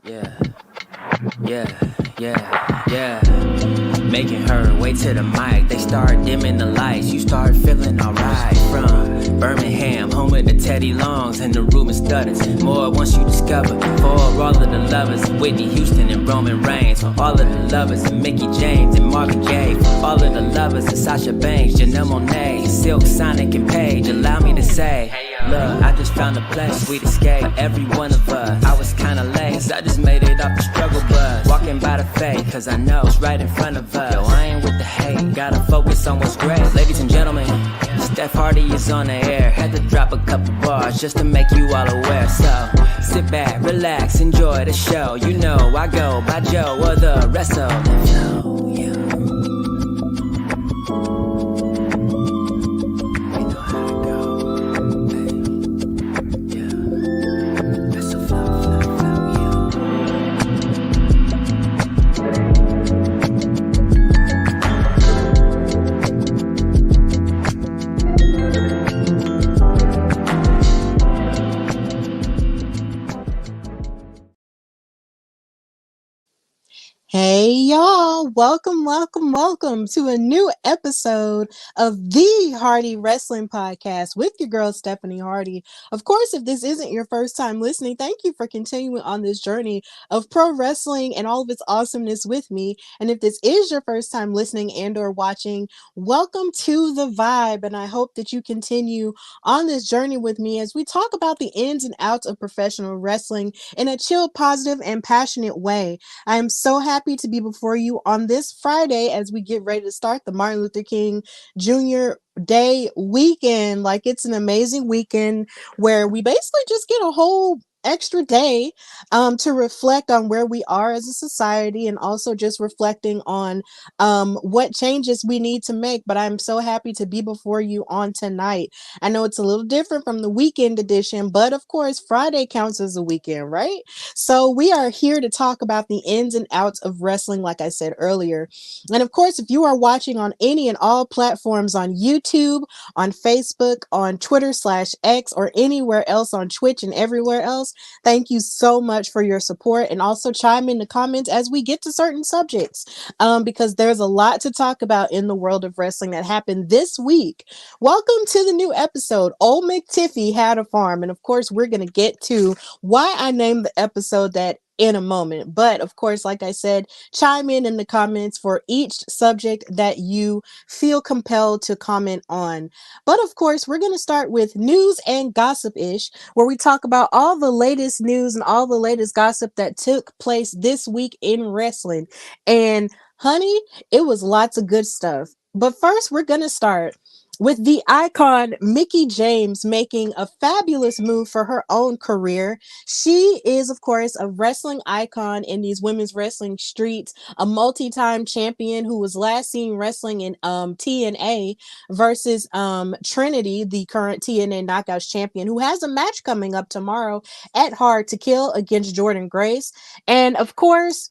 Yeah, yeah. Making her way to the mic. They start dimming the lights. You start feeling alright. From Birmingham, home of the Teddy Longs, and the room is stutters. More once you discover. For all of the lovers, Whitney Houston and Roman Reigns. For all of the lovers, and Mickey James and Marvin Gaye. For all of the lovers, and Sasha Banks, Janelle Monáe, Silk, Sonic, and Paige. Allow me to say, look, I just found a place, sweet escape for every one of us. I was kinda late, cause I just made it off the struggle bus. Walking by the fate, cause I know it's right in front of us. Yo, I ain't with the hate, gotta focus on what's great. Ladies and gentlemen, Steph Hardy is on the air. Had to drop a couple bars just to make you all aware. So, sit back, relax, enjoy the show. You know I go by Joe or the rest of the flow, yeah. Hey y'all, welcome to a new episode of the Hardy Wrestling Podcast with your girl Stephanie Hardy. Of course, if this isn't your first time listening, thank you for continuing on this journey of pro wrestling and all of its awesomeness with me. And if this is your first time listening and or watching, welcome to the vibe. And I hope that you continue on this journey with me as we talk about the ins and outs of professional wrestling in a chill, positive, and passionate way. I am so happy to be before you on this Friday as we get ready to start the Martin Luther King Jr. Day weekend. Like, it's an amazing weekend where we basically just get a whole extra day to reflect on where we are as a society and also just reflecting on what changes we need to make. But I'm so happy to be before you on tonight. I know it's a little different from the weekend edition, but of course Friday counts as a weekend, right? So we are here to talk about the ins and outs of wrestling, like I said earlier. And of course, if you are watching on any and all platforms, on YouTube, on Facebook, on Twitter/X, or anywhere else, on Twitch and everywhere else, thank you so much for your support. And also chime in the comments as we get to certain subjects, because there's a lot to talk about in the world of wrestling that happened this week. Welcome to the new episode. Old McTiffy had a farm. And of course, we're going to get to why I named the episode that in a moment. But of course, like I said, chime in the comments for each subject that you feel compelled to comment on. But of course, we're going to start with news and gossip-ish, where we talk about all the latest news and all the latest gossip that took place this week in wrestling. And honey, it was lots of good stuff. But first, we're going to start with the icon Mickie James making a fabulous move for her own career. She is, of course, a wrestling icon in these women's wrestling streets, a multi-time champion who was last seen wrestling in TNA versus Trinity, the current TNA Knockouts champion, who has a match coming up tomorrow at Hard to Kill against Jordan Grace. And of course,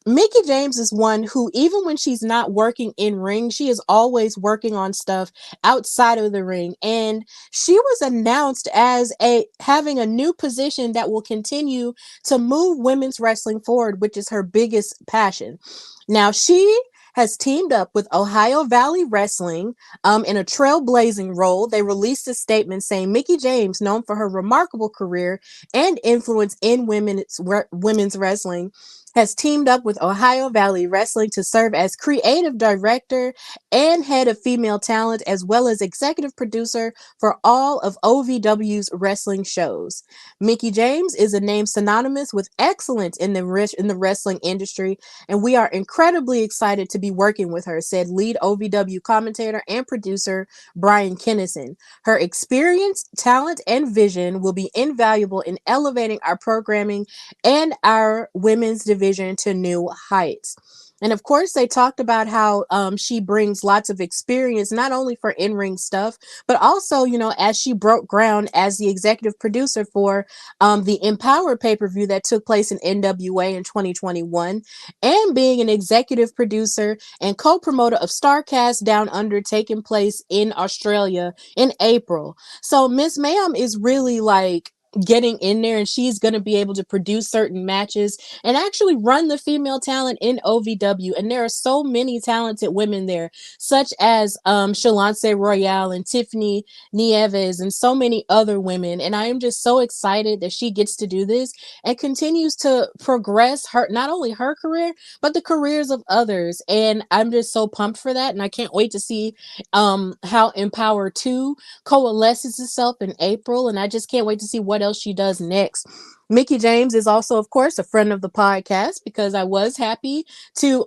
Mickie James is one who, even when she's not working in ring, she is always working on stuff outside of the ring. And she was announced as having a new position that will continue to move women's wrestling forward, which is her biggest passion. Now, she has teamed up with Ohio Valley Wrestling in a trailblazing role. They released a statement saying Mickie James, known for her remarkable career and influence in women's wrestling, has teamed up with Ohio Valley Wrestling to serve as creative director and head of female talent, as well as executive producer for all of OVW's wrestling shows. Mickie James is a name synonymous with excellence in the wrestling industry, and we are incredibly excited to be working with her, said lead OVW commentator and producer Brian Kennison. Her experience, talent, and vision will be invaluable in elevating our programming and our women's division to new heights. And of course, they talked about how she brings lots of experience, not only for in-ring stuff, but also, as she broke ground as the executive producer for the Empower pay-per-view that took place in NWA in 2021, and being an executive producer and co-promoter of Starcast Down Under, taking place in Australia in April. So Miss Ma'am is really like getting in there, and she's going to be able to produce certain matches and actually run the female talent in OVW. And there are so many talented women there, such as Shalance Royale and Tiffany Nieves and so many other women. And I am just so excited that she gets to do this and continues to progress her, not only her career, but the careers of others. And I'm just so pumped for that. And I can't wait to see how Empower 2 coalesces itself in April, and I just can't wait to see what else she does next. Mickey James is also, of course, a friend of the podcast because I was happy to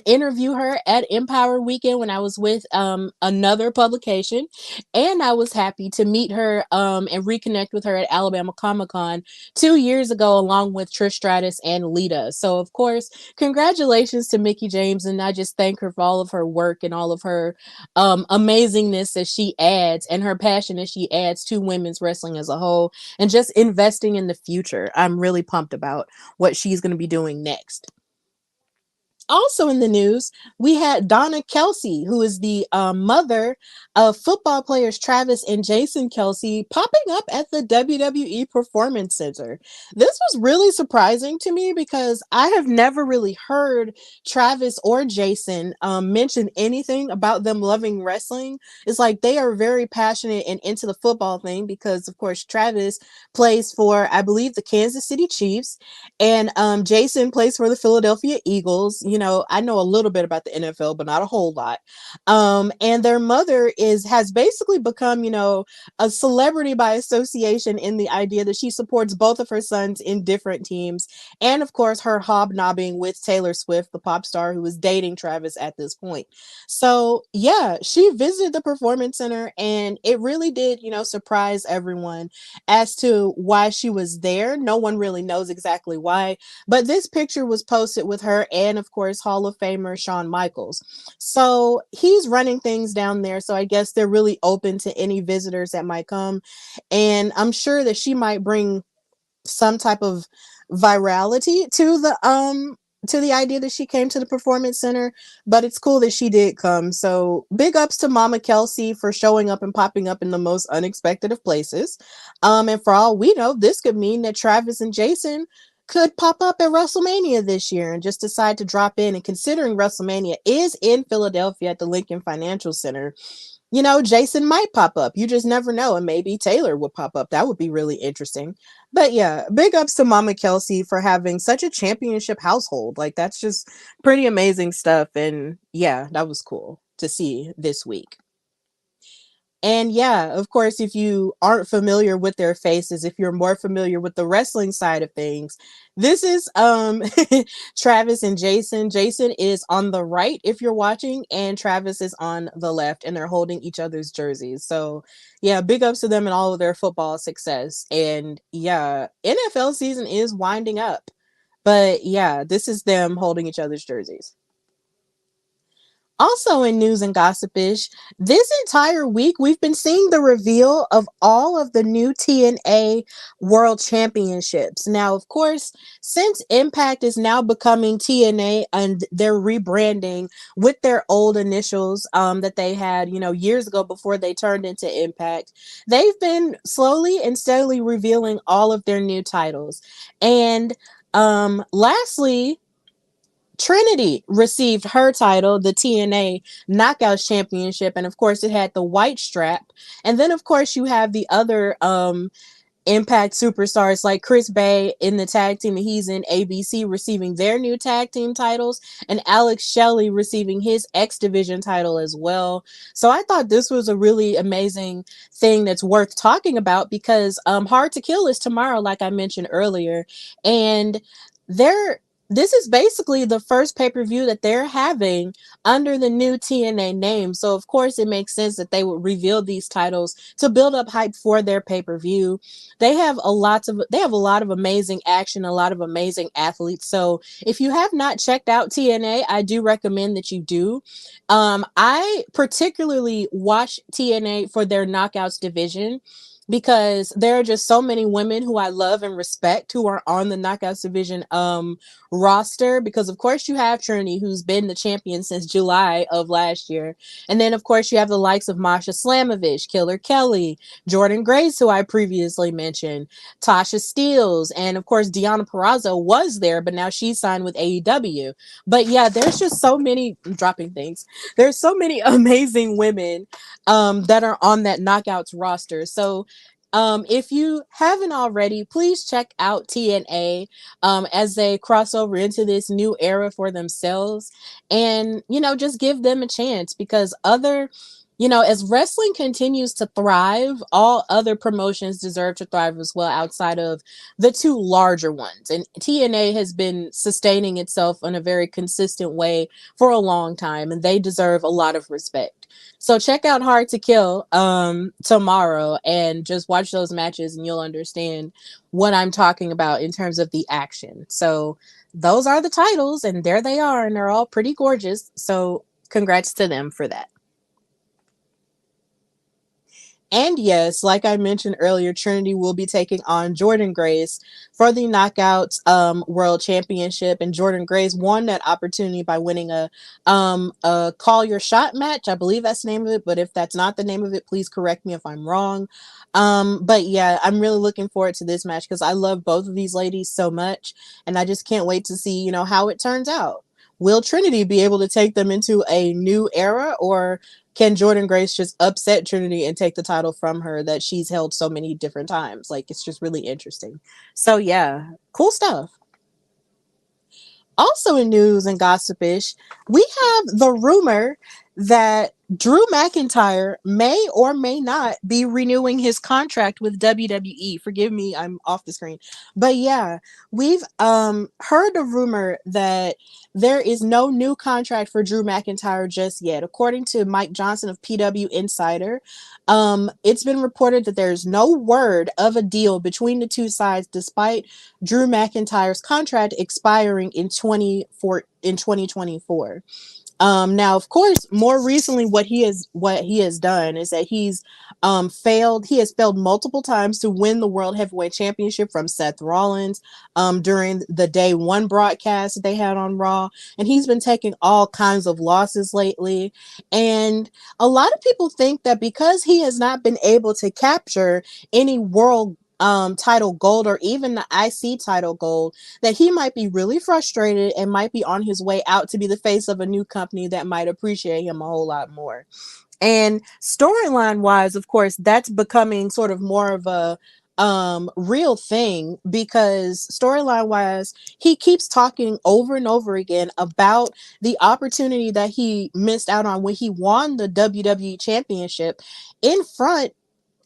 interview her at Empower Weekend when I was with another publication, and I was happy to meet her and reconnect with her at Alabama Comic Con 2 years ago, along with Trish Stratus and Lita. So, of course, congratulations to Mickey James, and I just thank her for all of her work and all of her amazingness that she adds and her passion that she adds to women's wrestling as a whole, and just investing in the future. I'm really pumped about what she's going to be doing next. Also in the news, we had Donna Kelsey, who is the mother of football players Travis and Jason Kelsey, popping up at the WWE Performance Center. This was really surprising to me because I have never really heard Travis or Jason mention anything about them loving wrestling. It's like they are very passionate and into the football thing because, of course, Travis plays for, I believe, the Kansas City Chiefs, and Jason plays for the Philadelphia Eagles. You know, I know a little bit about the NFL, but not a whole lot. And their mother has basically become, you know, a celebrity by association in the idea that she supports both of her sons in different teams. And of course, her hobnobbing with Taylor Swift, the pop star who is dating Travis at this point. So yeah, she visited the Performance Center, and it really did, you know, surprise everyone as to why she was there. No one really knows exactly why, but this picture was posted with her and, of course, Hall of Famer Shawn Michaels. So he's running things down there. So I guess they're really open to any visitors that might come. And I'm sure that she might bring some type of virality to the idea that she came to the Performance Center, but it's cool that she did come. So big ups to Mama Kelsey for showing up and popping up in the most unexpected of places. And for all we know, this could mean that Travis and Jason could pop up at WrestleMania this year and just decide to drop in. And considering WrestleMania is in Philadelphia at the Lincoln Financial Center, you know, Jason might pop up. You just never know. And maybe Taylor would pop up. That would be really interesting. But yeah, big ups to Mama Kelsey for having such a championship household. Like, that's just pretty amazing stuff. And yeah, that was cool to see this week. And yeah, of course, if you aren't familiar with their faces, if you're more familiar with the wrestling side of things, this is Travis and Jason. Jason is on the right if you're watching, and Travis is on the left, and they're holding each other's jerseys. So yeah, big ups to them and all of their football success. And yeah, NFL season is winding up. But yeah, this is them holding each other's jerseys. Also in news and gossipish, this entire week we've been seeing the reveal of all of the new TNA World Championships. Now, of course, since Impact is now becoming TNA and they're rebranding with their old initials that they had, you know, years ago before they turned into Impact, they've been slowly and steadily revealing all of their new titles. And lastly, Trinity received her title, the TNA Knockouts Championship, and of course it had the white strap. And then of course you have the other Impact superstars like Chris Bay in the tag team that he's in, ABC, receiving their new tag team titles, and Alex Shelley receiving his X Division title as well. So I thought this was a really amazing thing that's worth talking about because Hard to Kill is tomorrow, like I mentioned earlier, and they're this is basically the first pay-per-view that they're having under the new TNA name. So of course it makes sense that they would reveal these titles to build up hype for their pay-per-view. They have a lot of amazing action, a lot of amazing athletes. So if you have not checked out TNA, I do recommend that you do. I particularly watch TNA for their Knockouts division. because there are just so many women who I love and respect who are on the Knockouts division roster, because of course you have Trinity, who's been the champion since July of last year, and then of course you have the likes of Masha Slamovich, Killer Kelly, Jordan Grace, who I previously mentioned, Tasha Steeles, and of course Deonna Purrazzo was there, but now she's signed with AEW. But yeah, there's just so many, I'm dropping things, there's so many amazing women that are on that Knockouts roster. So if you haven't already, please check out TNA as they cross over into this new era for themselves, and just give them a chance, because as wrestling continues to thrive, all other promotions deserve to thrive as well, outside of the two larger ones. And TNA has been sustaining itself in a very consistent way for a long time, and they deserve a lot of respect. So check out Hard to Kill tomorrow, and just watch those matches and you'll understand what I'm talking about in terms of the action. So those are the titles, and there they are, and they're all pretty gorgeous. So congrats to them for that. And yes, like I mentioned earlier, Trinity will be taking on Jordan Grace for the Knockouts World Championship. And Jordan Grace won that opportunity by winning a Call Your Shot match. I believe that's the name of it, but if that's not the name of it, please correct me if I'm wrong. But yeah, I'm really looking forward to this match because I love both of these ladies so much, and I just can't wait to see, how it turns out. Will Trinity be able to take them into a new era, or can Jordan Grace just upset Trinity and take the title from her that she's held so many different times? Like, it's just really interesting. So yeah, cool stuff. Also in news and gossipish, we have the rumor that Drew McIntyre may or may not be renewing his contract with WWE. Forgive me, I'm off the screen. But yeah, we've heard a rumor that there is no new contract for Drew McIntyre just yet. According to Mike Johnson of PW Insider, it's been reported that there's no word of a deal between the two sides, despite Drew McIntyre's contract expiring in 2024. Now, of course, more recently, what he has done is that he has failed multiple times to win the World Heavyweight Championship from Seth Rollins during the day one broadcast that they had on Raw, and he's been taking all kinds of losses lately. And a lot of people think that because he has not been able to capture any world title gold, or even the IC title gold, that he might be really frustrated and might be on his way out to be the face of a new company that might appreciate him a whole lot more. And storyline wise, of course, that's becoming sort of more of a real thing, because storyline wise, he keeps talking over and over again about the opportunity that he missed out on when he won the WWE championship in front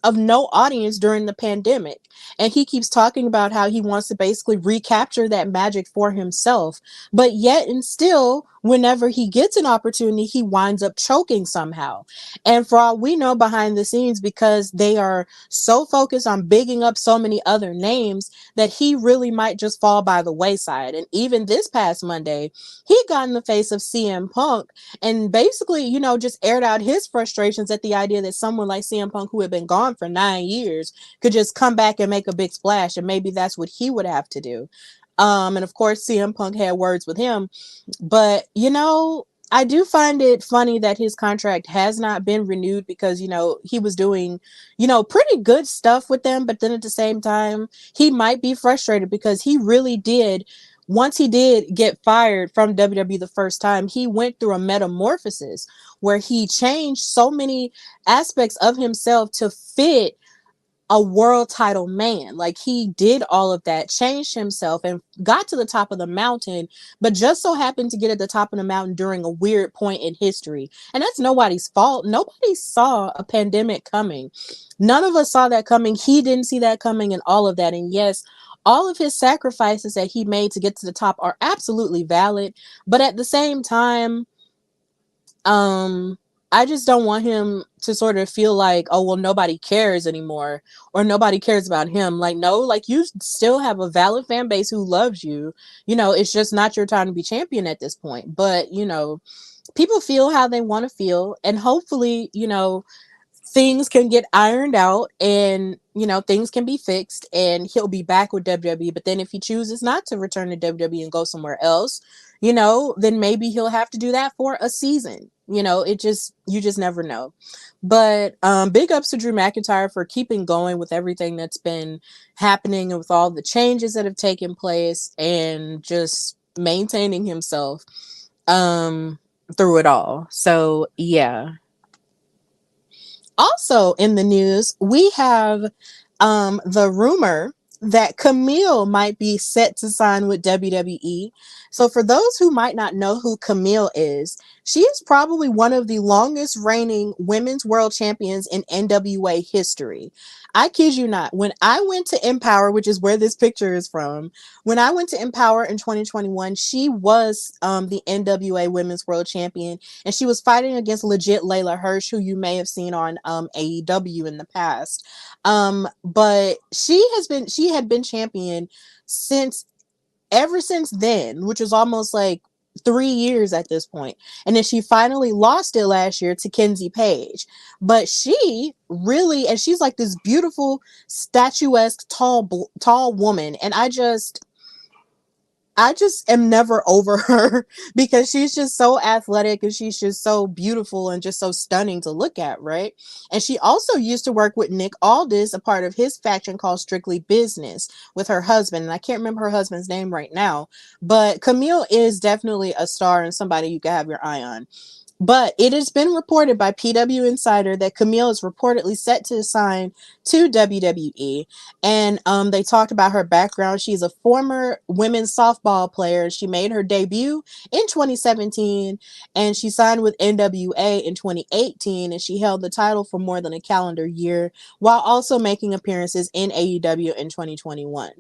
of no audience during the pandemic. And he keeps talking about how he wants to basically recapture that magic for himself. But yet and still, whenever he gets an opportunity, he winds up choking somehow. And for all we know, behind the scenes, because they are so focused on bigging up so many other names, that he really might just fall by the wayside. And even this past Monday, he got in the face of CM Punk and basically, just aired out his frustrations at the idea that someone like CM Punk, who had been gone for 9 years, could just come back and make a big splash, and maybe that's what he would have to do. And of course, CM Punk had words with him, but I do find it funny that his contract has not been renewed, because he was doing pretty good stuff with them, but then at the same time, he might be frustrated because he really did. Once he did get fired from WWE the first time, he went through a metamorphosis where he changed so many aspects of himself to fit a world title man. Like, he did all of that, changed himself, and got to the top of the mountain, but just so happened to get at the top of the mountain during a weird point in history. And that's nobody's fault. Nobody saw a pandemic coming. None of us saw that coming. He didn't see that coming, and all of that. And yes, all of his sacrifices that he made to get to the top are absolutely valid, but at the same time, I just don't want him to sort of feel like, oh, well, nobody cares anymore, or nobody cares about him. Like, no, like, you still have a valid fan base who loves you. It's just not your time to be champion at this point. But, people feel how they want to feel. And hopefully, things can get ironed out and, you know, things can be fixed and he'll be back with WWE. But then if he chooses not to return to WWE and go somewhere else, you know, then maybe he'll have to do that for a season. You know, you just never know. But big ups to Drew McIntyre for keeping going with everything that's been happening and with all the changes that have taken place and just maintaining himself through it all. So yeah. Also in the news, we have the rumor that Camille might be set to sign with WWE. So for those who might not know who Camille is, she is probably one of the longest reigning women's world champions in NWA history. I kid you not. When I went to Empower, which is where this picture is from, when I went to Empower in 2021, she was the NWA women's world champion, and she was fighting against legit Layla Hirsch, who you may have seen on AEW in the past. But she had been champion since ever since then, which was almost like 3 years at this point. And then she finally lost it last year to Kenzie Page. But she really, and she's like this beautiful, statuesque, tall woman. And I just am never over her because she's just so athletic and she's just so beautiful and just so stunning to look at, right? And she also used to work with Nick Aldis, a part of his faction called Strictly Business, with her husband. And I can't remember her husband's name right now, but Camille is definitely a star and somebody you can have your eye on. But it has been reported by PW Insider that Camille is reportedly set to sign to WWE. And they talked about her background. She's a former women's softball player. She made her debut in 2017 and she signed with NWA in 2018. And she held the title for more than a calendar year while also making appearances in AEW in 2021.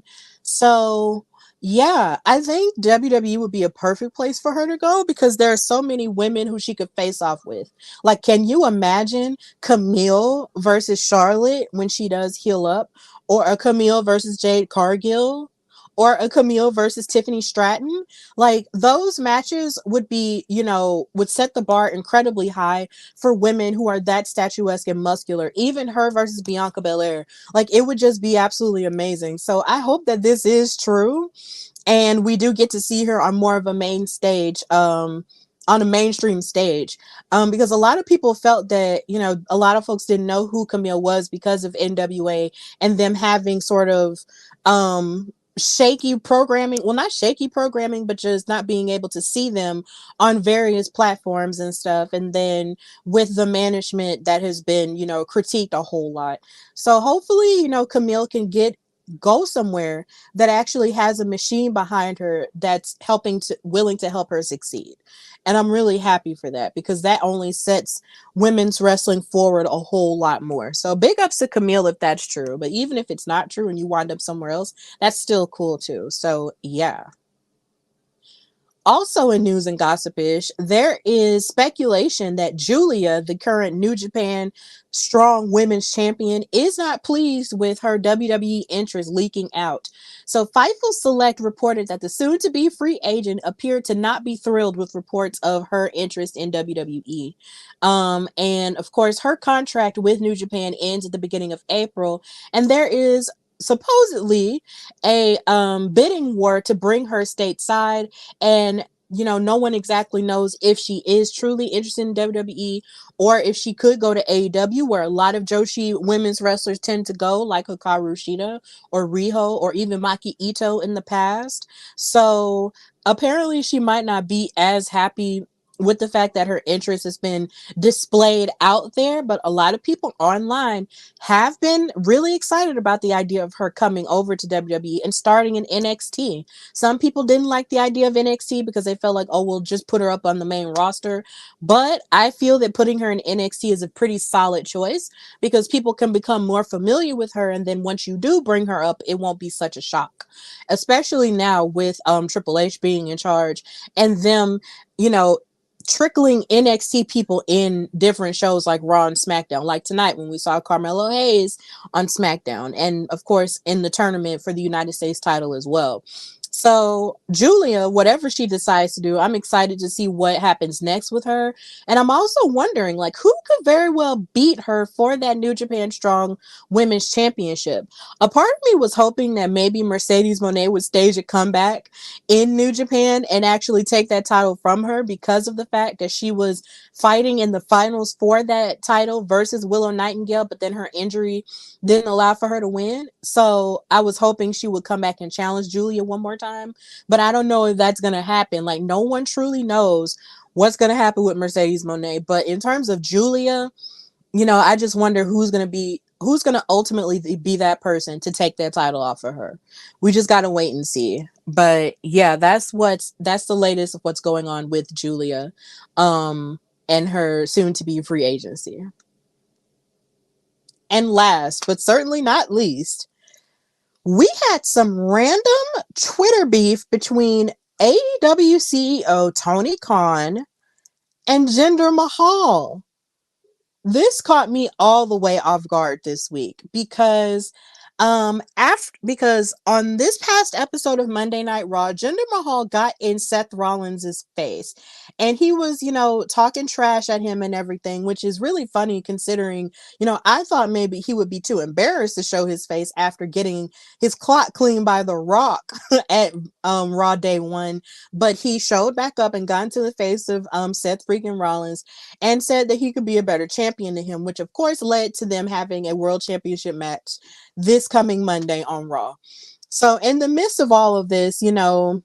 So yeah, I think WWE would be a perfect place for her to go because there are so many women who she could face off with. Like, can you imagine Camille versus Charlotte when she does heal up? Or a Camille versus Jade Cargill? Or a Camille versus Tiffany Stratton? Like, those matches would be, you know, would set the bar incredibly high for women who are that statuesque and muscular. Even her versus Bianca Belair. Like, it would just be absolutely amazing. So I hope that this is true and we do get to see her on more of a main stage, on a mainstream stage, because a lot of people felt that, you know, a lot of folks didn't know who Camille was because of NWA and them having sort of shaky programming, well, not shaky programming, but just not being able to see them on various platforms and stuff. And then with the management that has been, you know, critiqued a whole lot. So hopefully, you know, Camille can go somewhere that actually has a machine behind her that's willing to help her succeed. And I'm really happy for that because that only sets women's wrestling forward a whole lot more. So big ups to Camille if that's true. But even if it's not true and you wind up somewhere else, that's still cool too. So yeah. Also in news and gossipish, there is speculation that Julia, the current New Japan Strong Women's Champion, is not pleased with her WWE interest leaking out. So Fightful Select reported that the soon-to-be free agent appeared to not be thrilled with reports of her interest in WWE. And of course, her contract with New Japan ends at the beginning of April, and there is supposedly a bidding war to bring her stateside, and you know, no one exactly knows if she is truly interested in WWE or if she could go to AEW, where a lot of Joshi women's wrestlers tend to go, like Hikaru Shida or Riho or even Maki Ito in the past. So apparently she might not be as happy with the fact that her interest has been displayed out there, but a lot of people online have been really excited about the idea of her coming over to WWE and starting in NXT. Some people didn't like the idea of NXT because they felt like, oh, we'll just put her up on the main roster. But I feel that putting her in NXT is a pretty solid choice because people can become more familiar with her. And then once you do bring her up, it won't be such a shock, especially now with Triple H being in charge and them, you know, trickling NXT people in different shows like Raw and SmackDown, like tonight when we saw Carmelo Hayes on SmackDown, and of course in the tournament for the United States title as well. So Julia, whatever she decides to do, I'm excited to see what happens next with her. And I'm also wondering, like, who could very well beat her for that New Japan Strong Women's Championship? A part of me was hoping that maybe Mercedes Moné would stage a comeback in New Japan and actually take that title from her because of the fact that she was fighting in the finals for that title versus Willow Nightingale, but then her injury didn't allow for her to win. So I was hoping she would come back and challenge Julia one more time, but I don't know if that's going to happen. Like, no one truly knows what's going to happen with Mercedes Moné. But in terms of Julia, I just wonder who's going to ultimately be that person to take that title off of her. We just got to wait and see. But yeah, that's the latest of what's going on with Julia and her soon to be free agency. And last but certainly not least, we had some random Twitter beef between AEW CEO Tony Khan and Jinder Mahal. This caught me all the way off guard this week because on this past episode of Monday Night Raw, Jinder Mahal got in Seth Rollins' face and he was, talking trash at him and everything, which is really funny considering, I thought maybe he would be too embarrassed to show his face after getting his clock cleaned by The Rock at Raw Day 1, but he showed back up and got into the face of Seth freaking Rollins and said that he could be a better champion than him, which of course led to them having a world championship match this coming Monday on Raw. So in the midst of all of this, Tony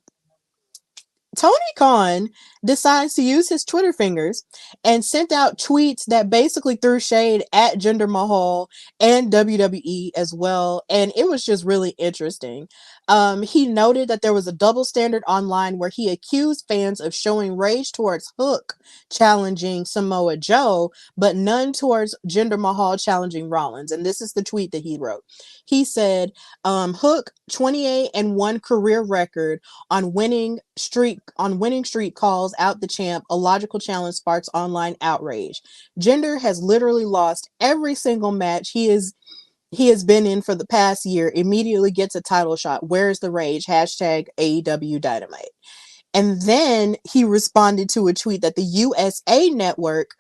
Khan decides to use his Twitter fingers and sent out tweets that basically threw shade at Jinder Mahal and WWE as well. And it was just really interesting. He noted that there was a double standard online where he accused fans of showing rage towards Hook challenging Samoa Joe, but none towards Jinder Mahal challenging Rollins. And this is the tweet that he wrote. He said, Hook 28-1 career record on winning streak calls out the champ. A logical challenge sparks online outrage. Jinder has literally lost every single match he has been in for the past year. Immediately gets a title shot. Where's the rage? Hashtag AEW Dynamite. And then he responded to a tweet that the USA Network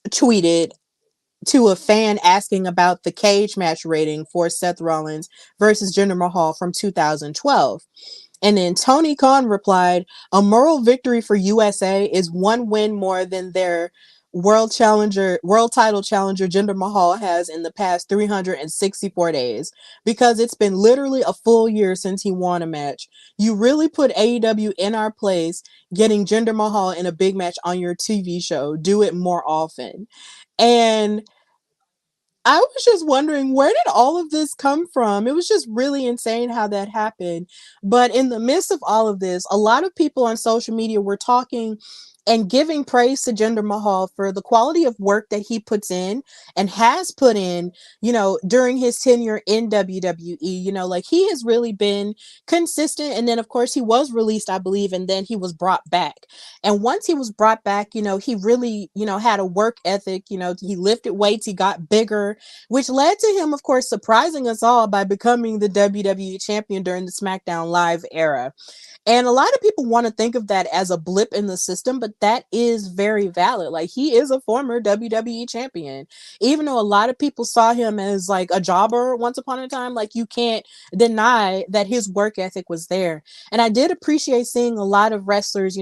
tweeted to a fan asking about the cage match rating for Seth Rollins versus Jinder Mahal from 2012. And then Tony Khan replied, a moral victory for USA is one win more than their world title challenger Jinder Mahal has in the past 364 days, because it's been literally a full year since he won a match. You really put AEW in our place, getting Jinder Mahal in a big match on your TV show. Do it more often. And I was just wondering, where did all of this come from? It was just really insane how that happened. But in the midst of all of this, a lot of people on social media were talking and giving praise to Jinder Mahal for the quality of work that he puts in and has put in, during his tenure in WWE. Like, he has really been consistent. And then, of course, he was released, I believe, and then he was brought back. And once he was brought back, he really, had a work ethic. He lifted weights, he got bigger, which led to him, of course, surprising us all by becoming the WWE champion during the SmackDown Live era. And a lot of people want to think of that as a blip in the system, but that is very valid. Like, he is a former WWE champion. Even though a lot of people saw him as like a jobber once upon a time, like, you can't deny that his work ethic was there. And I did appreciate seeing a lot of wrestlers,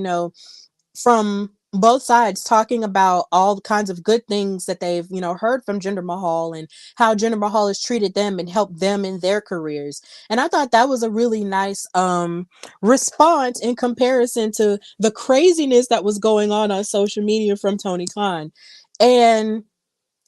from both sides talking about all kinds of good things that they've, heard from Jinder Mahal and how Jinder Mahal has treated them and helped them in their careers. And I thought that was a really nice response in comparison to the craziness that was going on social media from Tony Khan. And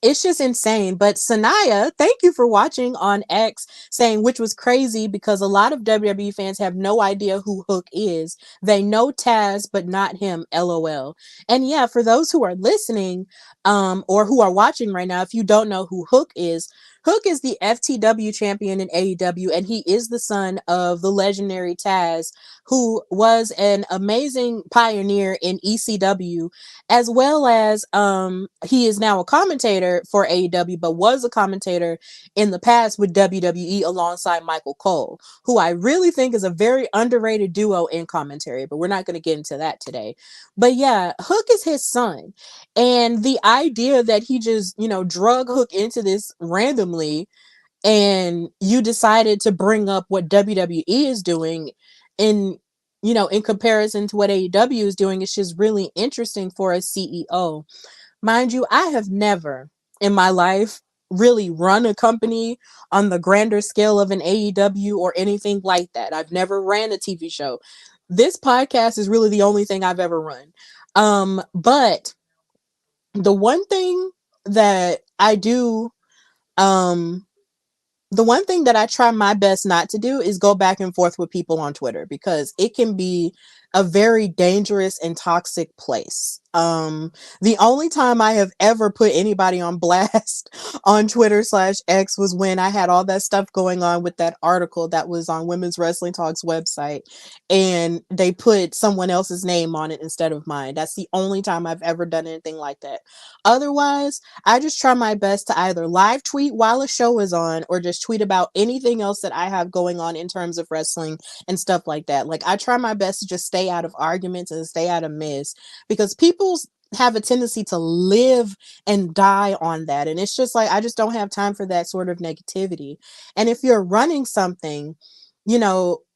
it's just insane. But Sanaya, thank you for watching on X, saying, which was crazy because a lot of WWE fans have no idea who Hook is. They know Taz, but not him, LOL. And yeah, for those who are listening, or who are watching right now, if you don't know who Hook is the FTW champion in AEW, and he is the son of the legendary Taz, who was an amazing pioneer in ECW, as well as he is now a commentator for AEW, but was a commentator in the past with WWE alongside Michael Cole, who I really think is a very underrated duo in commentary, but we're not going to get into that today. But yeah, Hook is his son. And the idea that he just, drug Hook into this randomly, and you decided to bring up what WWE is doing in, in comparison to what AEW is doing, it's just really interesting for a CEO. Mind you, I have never in my life really run a company on the grander scale of an AEW or anything like that. I've never ran a TV show. This podcast is really the only thing I've ever run. But the one thing that I do, um, the one thing that I try my best not to do is go back and forth with people on Twitter, because it can be a very dangerous and toxic place. The only time I have ever put anybody on blast on Twitter/X was when I had all that stuff going on with that article that was on Women's Wrestling Talk's website, and they put someone else's name on it instead of mine. That's the only time I've ever done anything like that. Otherwise, I just try my best to either live tweet while a show is on, or just tweet about anything else that I have going on in terms of wrestling and stuff like that. Like, I try my best to just stay out of arguments and stay out of mess, because people have a tendency to live and die on that. And it's just like, I just don't have time for that sort of negativity. And if you're running something,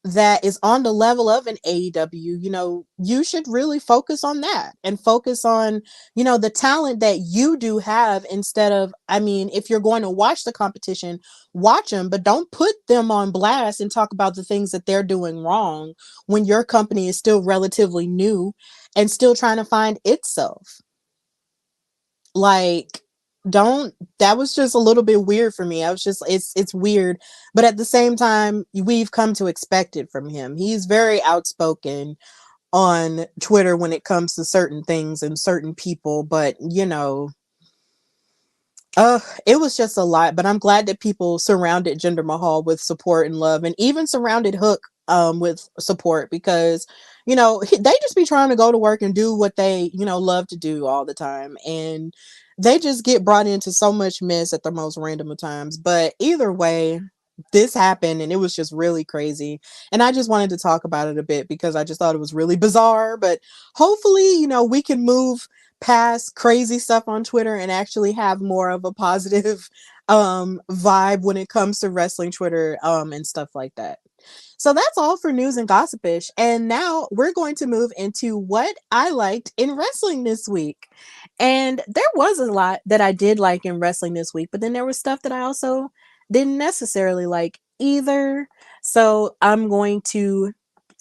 that is on the level of an AEW, you should really focus on that and focus on, the talent that you do have, instead of, I mean, if you're going to watch the competition, watch them, but don't put them on blast and talk about the things that they're doing wrong when your company is still relatively new and still trying to find itself. Like, don't, that was just a little bit weird for me. I was just, it's weird, but at the same time, we've come to expect it from him. He's very outspoken on Twitter when it comes to certain things and certain people, but it was just a lot. But I'm glad that people surrounded Jinder Mahal with support and love, and even surrounded Hook with support, because they just be trying to go to work and do what they love to do all the time, and they just get brought into so much mess at the most random of times. But either way, this happened, and it was just really crazy, and I just wanted to talk about it a bit because I just thought it was really bizarre. But hopefully, we can move past crazy stuff on Twitter and actually have more of a positive vibe when it comes to wrestling Twitter and stuff like that. So that's all for news and gossipish. And now we're going to move into what I liked in wrestling this week. And there was a lot that I did like in wrestling this week, but then there was stuff that I also didn't necessarily like either. So I'm going to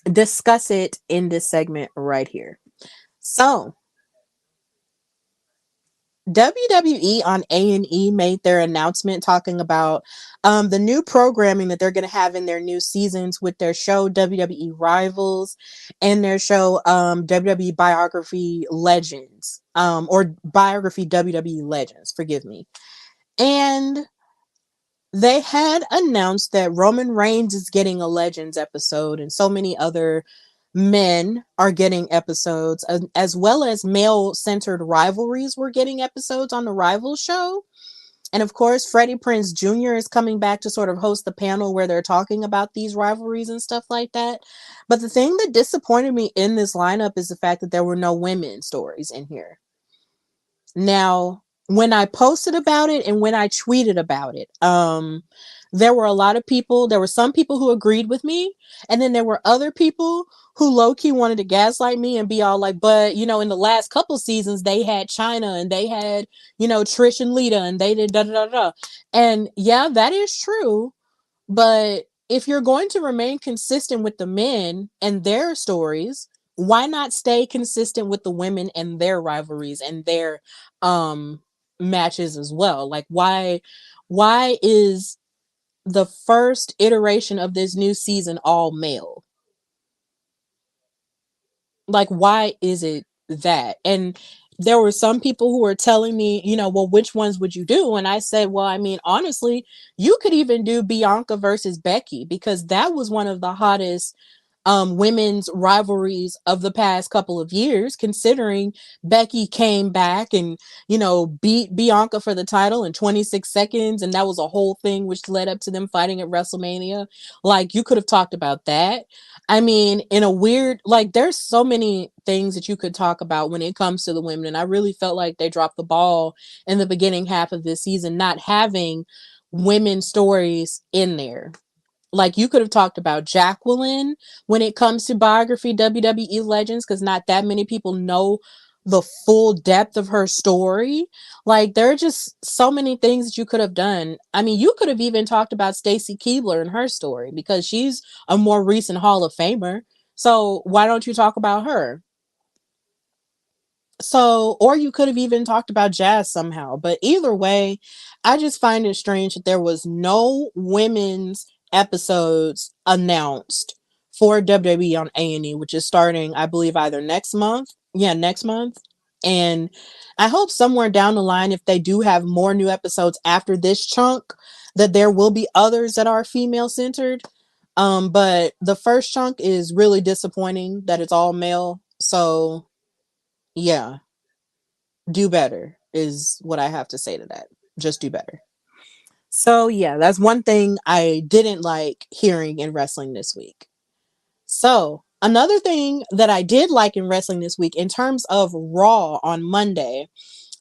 discuss it in this segment right here. So WWE on A&E made their announcement talking about the new programming that they're going to have in their new seasons with their show WWE Rivals and their show WWE Biography Legends, or Biography WWE Legends, forgive me. And they had announced that Roman Reigns is getting a Legends episode, and so many other men are getting episodes, as well as male-centered rivalries were getting episodes on the Rivals show. And of course, Freddie Prinze Jr. is coming back to sort of host the panel where they're talking about these rivalries and stuff like that. But the thing that disappointed me in this lineup is the fact that there were no women stories in here. Now, when I posted about it and when I tweeted about it, there were a lot of people, there were some people who agreed with me, and then there were other people who low-key wanted to gaslight me and be all like, but in the last couple seasons they had China and they had Trish and Lita and they did da da da da. And yeah, that is true, but if you're going to remain consistent with the men and their stories, why not stay consistent with the women and their rivalries and their um matches as well? Like, why is the first iteration of this new season all male? Like, why is it that? And there were some people who were telling me, well, which ones would you do? And I said, well, I mean, honestly, you could even do Bianca versus Becky, because that was one of the hottest women's rivalries of the past couple of years, considering Becky came back and, beat Bianca for the title in 26 seconds. And that was a whole thing which led up to them fighting at WrestleMania. Like, you could have talked about that. I mean, in a weird, like, there's so many things that you could talk about when it comes to the women. And I really felt like they dropped the ball in the beginning half of this season, not having women stories in there. Like, you could have talked about Jacqueline when it comes to biography WWE legends, because not that many people know the full depth of her story. Like, there are just so many things that you could have done. I mean, you could have even talked about Stacy Keibler and her story, because she's a more recent Hall of Famer. So why don't you talk about her? So, or you could have even talked about Jazz somehow. But either way, I just find it strange that there was no women's episodes announced for WWE on A&E, which is starting, I believe, either next month. Yeah, next month. And I hope somewhere down the line, if they do have more new episodes after this chunk, that there will be others that are female centered. But the first chunk is really disappointing that it's all male. So yeah, do better is what I have to say to that. Just do better. So yeah, that's one thing I didn't like hearing in wrestling this week. So another thing that I did like in wrestling this week, in terms of Raw on Monday,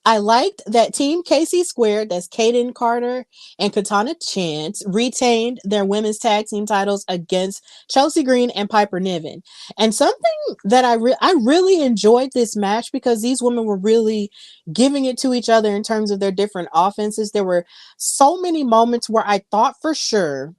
I liked that Team KC Squared, that's Kaden Carter and Katana Chance, retained their women's tag team titles against Chelsea Green and Piper Niven. And something that I really enjoyed this match, because these women were really giving it to each other in terms of their different offenses. There were so many moments where I thought for sure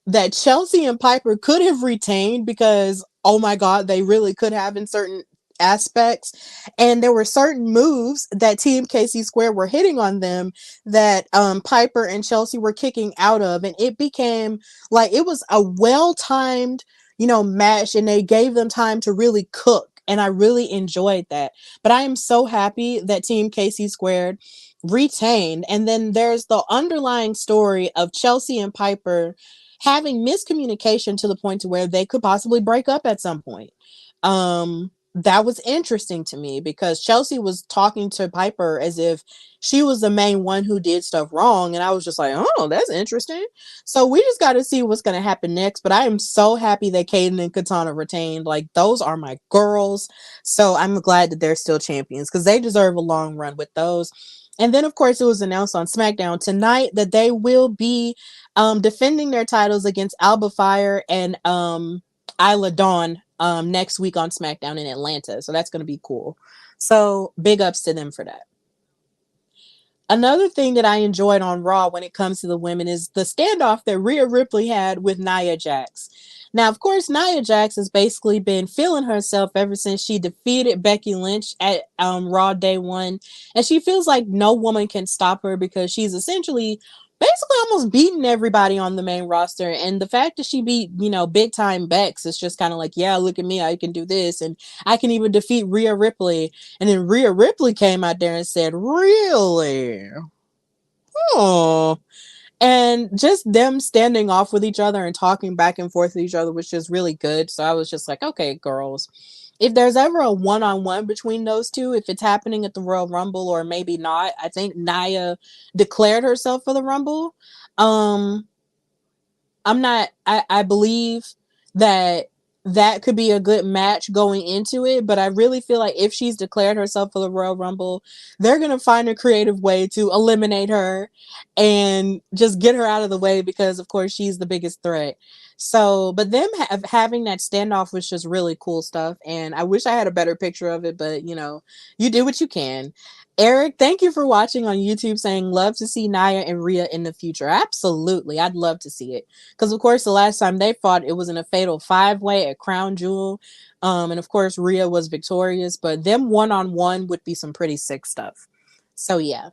that Chelsea and Piper could have retained, because oh my god, they really could have in certain aspects. And there were certain moves that Team KC Square were hitting on them that Piper and Chelsea were kicking out of, and it became like it was a well-timed, match, and they gave them time to really cook, and I really enjoyed that. But I am so happy that Team KC Squared retained. And then there's the underlying story of Chelsea and Piper having miscommunication to the point to where they could possibly break up at some point. That was interesting to me, because Chelsea was talking to Piper as if she was the main one who did stuff wrong, and I was just like, oh, that's interesting. So we just got to see what's going to happen next. But I am so happy that Kaden and Katana retained. Like, those are my girls. So I'm glad that they're still champions, because they deserve a long run with those. And then, of course, it was announced on SmackDown tonight that they will be defending their titles against Alba Fire and Isla Dawn next week on SmackDown in Atlanta. So that's going to be cool. So big ups to them for that. Another thing that I enjoyed on Raw when it comes to the women is the standoff that Rhea Ripley had with Nia Jax. Now, of course, Nia Jax has basically been feeling herself ever since she defeated Becky Lynch at Raw Day 1. And she feels like no woman can stop her, because she's essentially basically almost beating everybody on the main roster. And the fact that she beat, big time Bex, is just kind of like, yeah, look at me, I can do this. And I can even defeat Rhea Ripley. And then Rhea Ripley came out there and said, really? Oh. And just them standing off with each other and talking back and forth with each other was just really good. So I was just like, okay, girls, if there's ever a one-on-one between those two, if it's happening at the Royal Rumble or maybe not, I think Nia declared herself for the Rumble. I believe that that could be a good match going into it, but I really feel like if she's declared herself for the Royal Rumble, they're going to find a creative way to eliminate her and just get her out of the way, because of course she's the biggest threat. So, but them having that standoff was just really cool stuff, and I wish I had a better picture of it, but you do what you can. Eric, thank you for watching on YouTube, saying love to see Nia and Rhea in the future. Absolutely, I'd love to see it, because of course the last time they fought, it was in a fatal 5-way at Crown Jewel, and of course Rhea was victorious. But them one-on-one would be some pretty sick stuff. So yeah.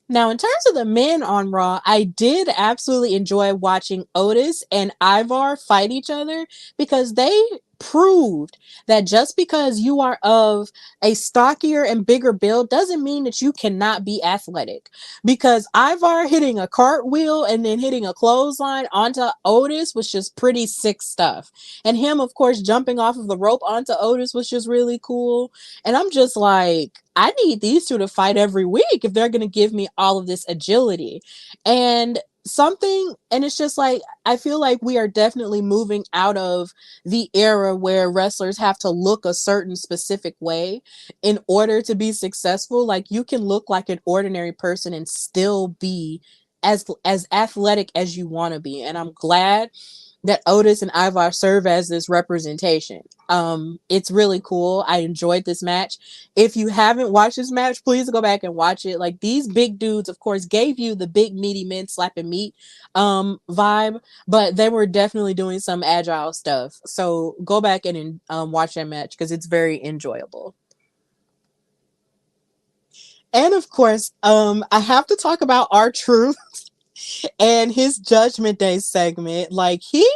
Now, in terms of the men on Raw, I did absolutely enjoy watching Otis and Ivar fight each other, because they proved that just because you are of a stockier and bigger build doesn't mean that you cannot be athletic. Because Ivar hitting a cartwheel and then hitting a clothesline onto Otis was just pretty sick stuff. And him, of course, jumping off of the rope onto Otis was just really cool. And I'm just like, I need these two to fight every week if they're going to give me all of this agility. And it's just like, I feel like we are definitely moving out of the era where wrestlers have to look a certain specific way in order to be successful. Like, you can look like an ordinary person and still be as athletic as you want to be. And I'm glad that Otis and Ivar serve as this representation. It's really cool. I enjoyed this match. If you haven't watched this match, please go back and watch it. Like, these big dudes, of course, gave you the big meaty men slapping meat vibe, but they were definitely doing some agile stuff. So go back and watch that match because it's very enjoyable. And of course, I have to talk about R-Truth and his Judgment Day segment. Like, he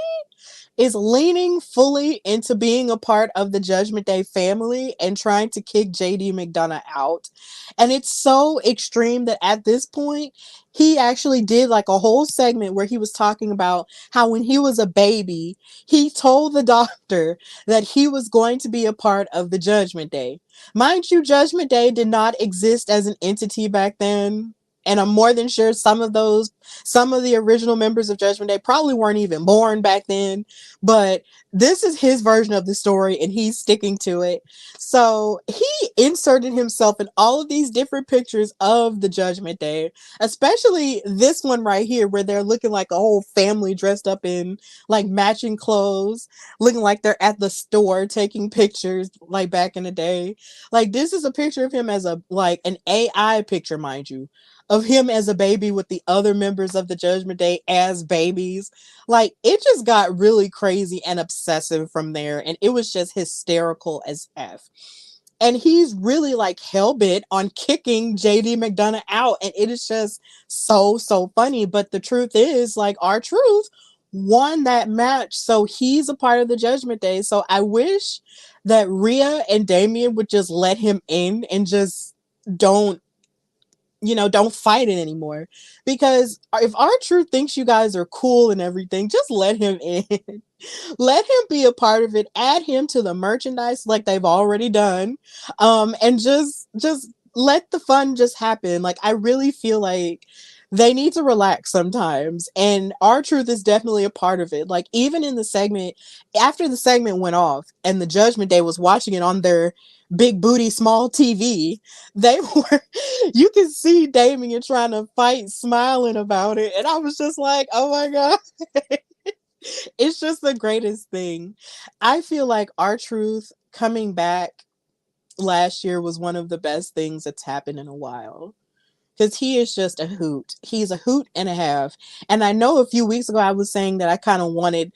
is leaning fully into being a part of the Judgment Day family and trying to kick JD McDonough out. And it's so extreme that at this point, he actually did like a whole segment where he was talking about how when he was a baby, he told the doctor that he was going to be a part of the Judgment Day. Mind you, Judgment Day did not exist as an entity back then. And I'm more than sure some of the original members of Judgment Day probably weren't even born back then. But this is his version of the story and he's sticking to it. So he inserted himself in all of these different pictures of the Judgment Day, especially this one right here where they're looking like a whole family dressed up in like matching clothes, looking like they're at the store taking pictures like back in the day. Like, this is a picture of him as an AI picture, mind you, of him as a baby with the other members of the Judgment Day as babies. Like, it just got really crazy and obsessive from there, and it was just hysterical as F. And he's really like hell-bent on kicking JD McDonough out, and it is just so funny. But the truth is, like, R-Truth won that match, so he's a part of the Judgment Day. So I wish that Rhea and Damian would just let him in and just don't don't fight it anymore. Because if R-Truth thinks you guys are cool and everything, just let him in. Let him be a part of it. Add him to the merchandise like they've already done. And just let the fun just happen. Like, I really feel like they need to relax sometimes. And R-Truth is definitely a part of it. Like, even in the segment, after the segment went off and the Judgment Day was watching it on their big booty small TV, they were you can see Damien trying to fight, smiling about it. And I was just like, oh my God. It's just the greatest thing. I feel like R-Truth coming back last year was one of the best things that's happened in a while. Because he is just a hoot. He's a hoot and a half. And I know a few weeks ago I was saying that I kind of wanted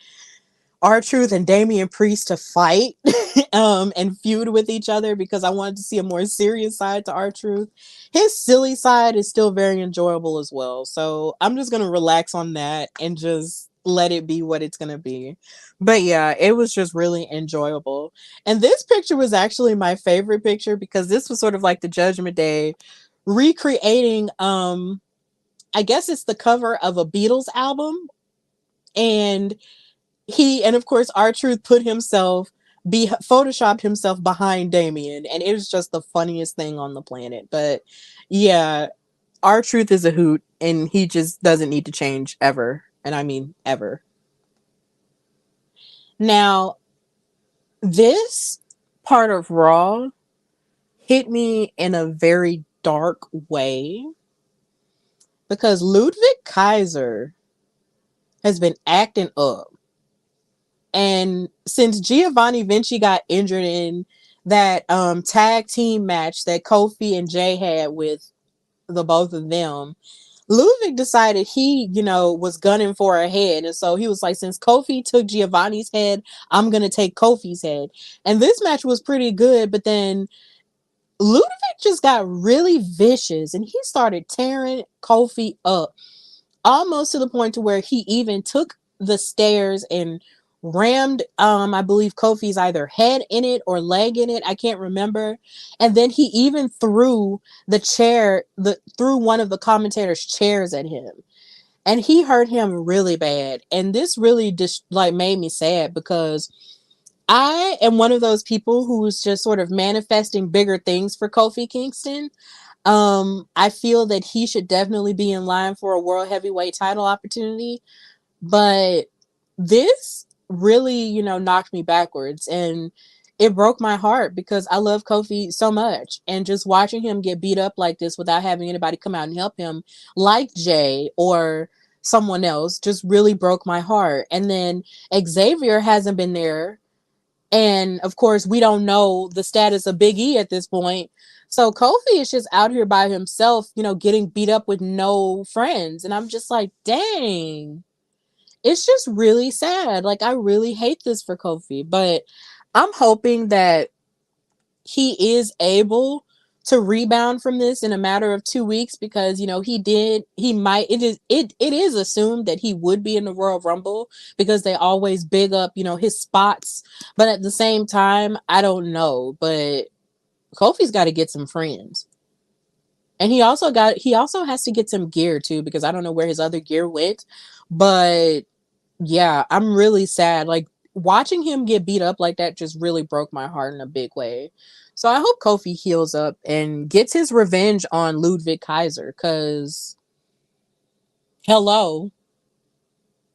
R-Truth and Damian Priest to fight and feud with each other because I wanted to see a more serious side to R-Truth. His silly side is still very enjoyable as well. So I'm just going to relax on that and just let it be what it's going to be. But yeah, it was just really enjoyable. And this picture was actually my favorite picture because this was sort of like the Judgment Day recreating, I guess it's the cover of a Beatles album. And of course R-Truth photoshopped himself behind Damien, and it was just the funniest thing on the planet. But yeah, R-Truth is a hoot and he just doesn't need to change ever. And I mean ever. Now, this part of Raw hit me in a very dark way because Ludwig Kaiser has been acting up. And since Giovanni Vinci got injured in that tag team match that Kofi and Jay had with the both of them, Ludwig decided he, was gunning for a head. And so he was like, since Kofi took Giovanni's head, I'm going to take Kofi's head. And this match was pretty good, but then Ludwig just got really vicious and he started tearing Kofi up almost to the point to where he even took the stairs and rammed I believe Kofi's either head in it or leg in it, I can't remember. And then he even threw threw one of the commentators' chairs at him, and he hurt him really bad. And this really just like made me sad, because I am one of those people who's just sort of manifesting bigger things for Kofi Kingston. I feel that he should definitely be in line for a world heavyweight title opportunity, but this really, knocked me backwards, and it broke my heart because I love Kofi so much, and just watching him get beat up like this without having anybody come out and help him, like Jay or someone else, just really broke my heart. And then Xavier hasn't been there, and of course, we don't know the status of Big E at this point. So Kofi is just out here by himself, getting beat up with no friends. And I'm just like, dang, it's just really sad. Like, I really hate this for Kofi, but I'm hoping that he is able to rebound from this in a matter of 2 weeks, because it is assumed that he would be in the Royal Rumble, because they always big up his spots. But at the same time, I don't know, but Kofi's got to get some friends. And he also has to get some gear too, because I don't know where his other gear went. But yeah, I'm really sad. Like, watching him get beat up like that just really broke my heart in a big way. So I hope Kofi heals up and gets his revenge on Ludwig Kaiser, because hello,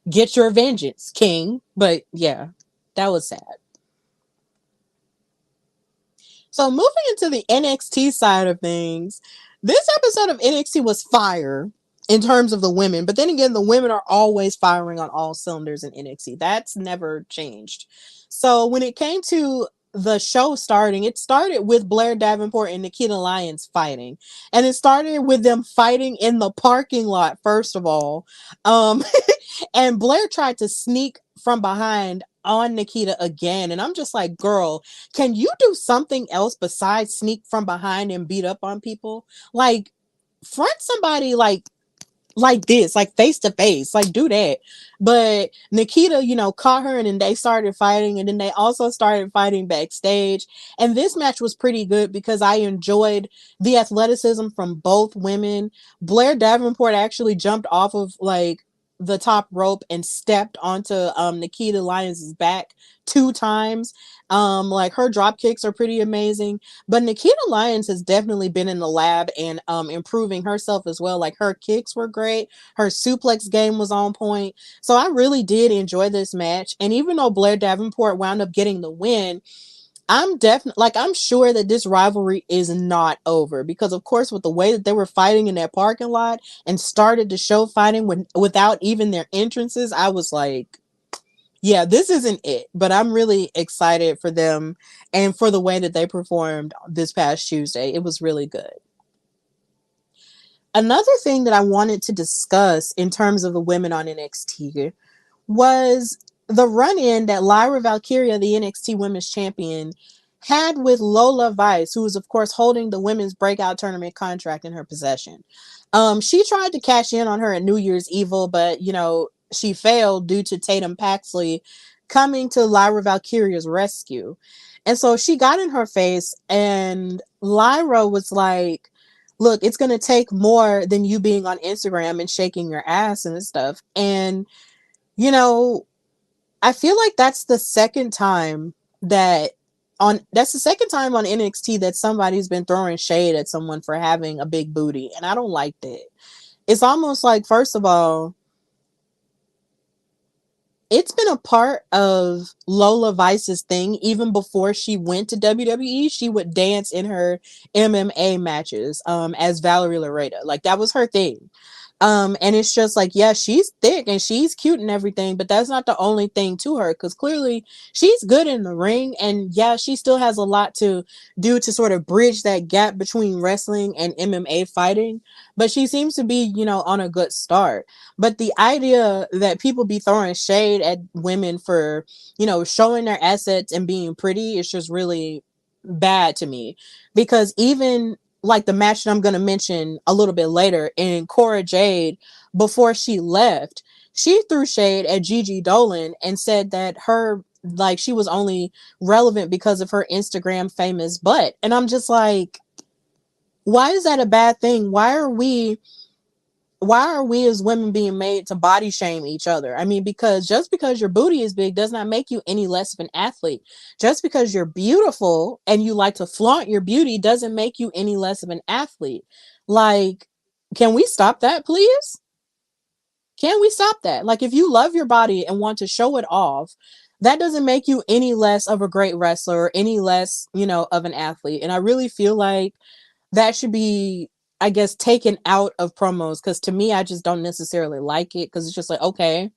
get your vengeance, King. But yeah, that was sad. So moving into the NXT side of things, this episode of NXT was fire in terms of the women. But then again, the women are always firing on all cylinders in NXT. That's never changed. So when it came to the show starting, it started with Blair Davenport and Nikita Lyons fighting. And it started with them fighting in the parking lot, first of all. Um, and Blair tried to sneak from behind on Nikita again. And I'm just like, girl, can you do something else besides sneak from behind and beat up on people? Like, front somebody like this, like face to face, like do that. But Nikita, caught her, and then they started fighting, and then they also started fighting backstage. And this match was pretty good because I enjoyed the athleticism from both women. Blair Davenport actually jumped off of like the top rope and stepped onto Nikita Lyons's back 2 times. Like, her drop kicks are pretty amazing. But Nikita Lyons has definitely been in the lab and improving herself as well. Like, her kicks were great. Her suplex game was on point. So I really did enjoy this match. And even though Blair Davenport wound up getting the win, I'm sure that this rivalry is not over, because of course, with the way that they were fighting in that parking lot and started the show fighting without even their entrances, I was like, yeah, this isn't it. But I'm really excited for them and for the way that they performed this past Tuesday. It was really good. Another thing that I wanted to discuss in terms of the women on NXT was the run-in that Lyra Valkyria, the NXT Women's Champion, had with Lola Vice, who was, of course, holding the Women's Breakout Tournament contract in her possession. She tried to cash in on her at New Year's Evil, but, she failed due to Tatum Paxley coming to Lyra Valkyria's rescue. And so she got in her face, and Lyra was like, look, it's going to take more than you being on Instagram and shaking your ass and stuff. And you know, I feel like that's the second time on NXT that somebody's been throwing shade at someone for having a big booty, and I don't like that. It's almost like, first of all, it's been a part of Lola Vice's thing. Even before she went to WWE, she would dance in her MMA matches as Valerie Loretta. Like, that was her thing. And it's just like, yeah, she's thick and she's cute and everything, but that's not the only thing to her, because clearly she's good in the ring, and yeah, she still has a lot to do to sort of bridge that gap between wrestling and MMA fighting. But she seems to be, on a good start. But the idea that people be throwing shade at women for, showing their assets and being pretty is just really bad to me, because even like the match that I'm going to mention a little bit later in Cora Jade, before she left, she threw shade at Gigi Dolan and said that her, like, she was only relevant because of her Instagram famous butt. And I'm just like, why is that a bad thing? Why are we as women being made to body shame each other? I mean, because just because your booty is big does not make you any less of an athlete. Just because you're beautiful and you like to flaunt your beauty doesn't make you any less of an athlete. Like, can we stop that, please? Can we stop that? Like, if you love your body and want to show it off, that doesn't make you any less of a great wrestler or any less, of an athlete. And I really feel like that should be, I guess, taken out of promos, because to me, I just don't necessarily like it, because it's just like, okay,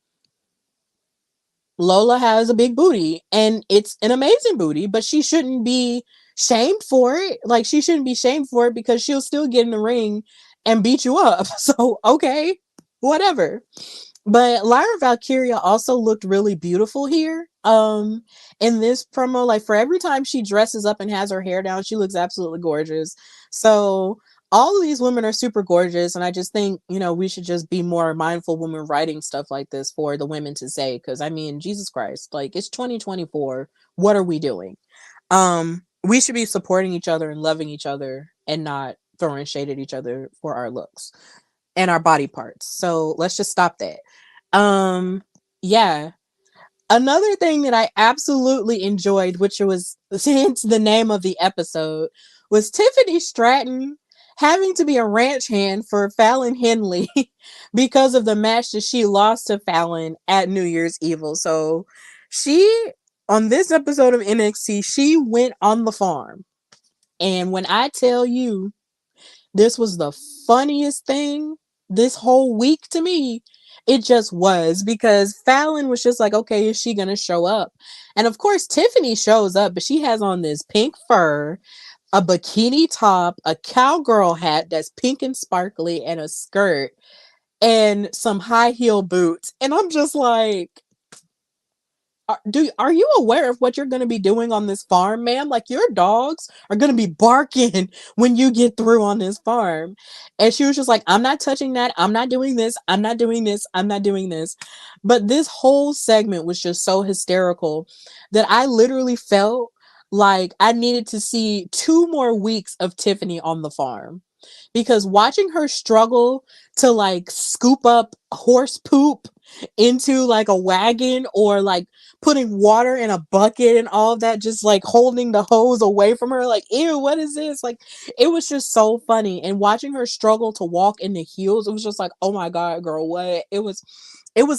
Lola has a big booty and it's an amazing booty, but she shouldn't be shamed for it. Like, she shouldn't be shamed for it, because she'll still get in the ring and beat you up. So, okay, whatever. But Lyra Valkyria also looked really beautiful here. In this promo, like, for every time she dresses up and has her hair down, she looks absolutely gorgeous. So all of these women are super gorgeous, and I just think, we should just be more mindful when we're writing stuff like this for the women to say, because I mean, Jesus Christ, like, it's 2024. What are we doing? We should be supporting each other and loving each other and not throwing shade at each other for our looks and our body parts. So let's just stop that. Yeah. Another thing that I absolutely enjoyed, which was hence the name of the episode, was Tiffany Stratton having to be a ranch hand for Fallon Henley because of the match that she lost to Fallon at New Year's Evil. So she, on this episode of NXT, she went on the farm. And when I tell you, this was the funniest thing this whole week to me. It just was, because Fallon was just like, okay, is she going to show up? And of course, Tiffany shows up, but she has on this pink fur, a bikini top, a cowgirl hat that's pink and sparkly, and a skirt, and some high heel boots. And I'm just like, are you aware of what you're going to be doing on this farm, ma'am? Like, your dogs are going to be barking when you get through on this farm. And she was just like, I'm not touching that. I'm not doing this. I'm not doing this. I'm not doing this. But this whole segment was just so hysterical that I literally felt like I needed to see 2 more weeks of Tiffany on the farm, because watching her struggle to, like, scoop up horse poop into, like, a wagon, or like putting water in a bucket and all of that, just like holding the hose away from her, like, ew, what is this? Like, it was just so funny. And watching her struggle to walk in the heels, it was just like, oh my God, girl, what? It was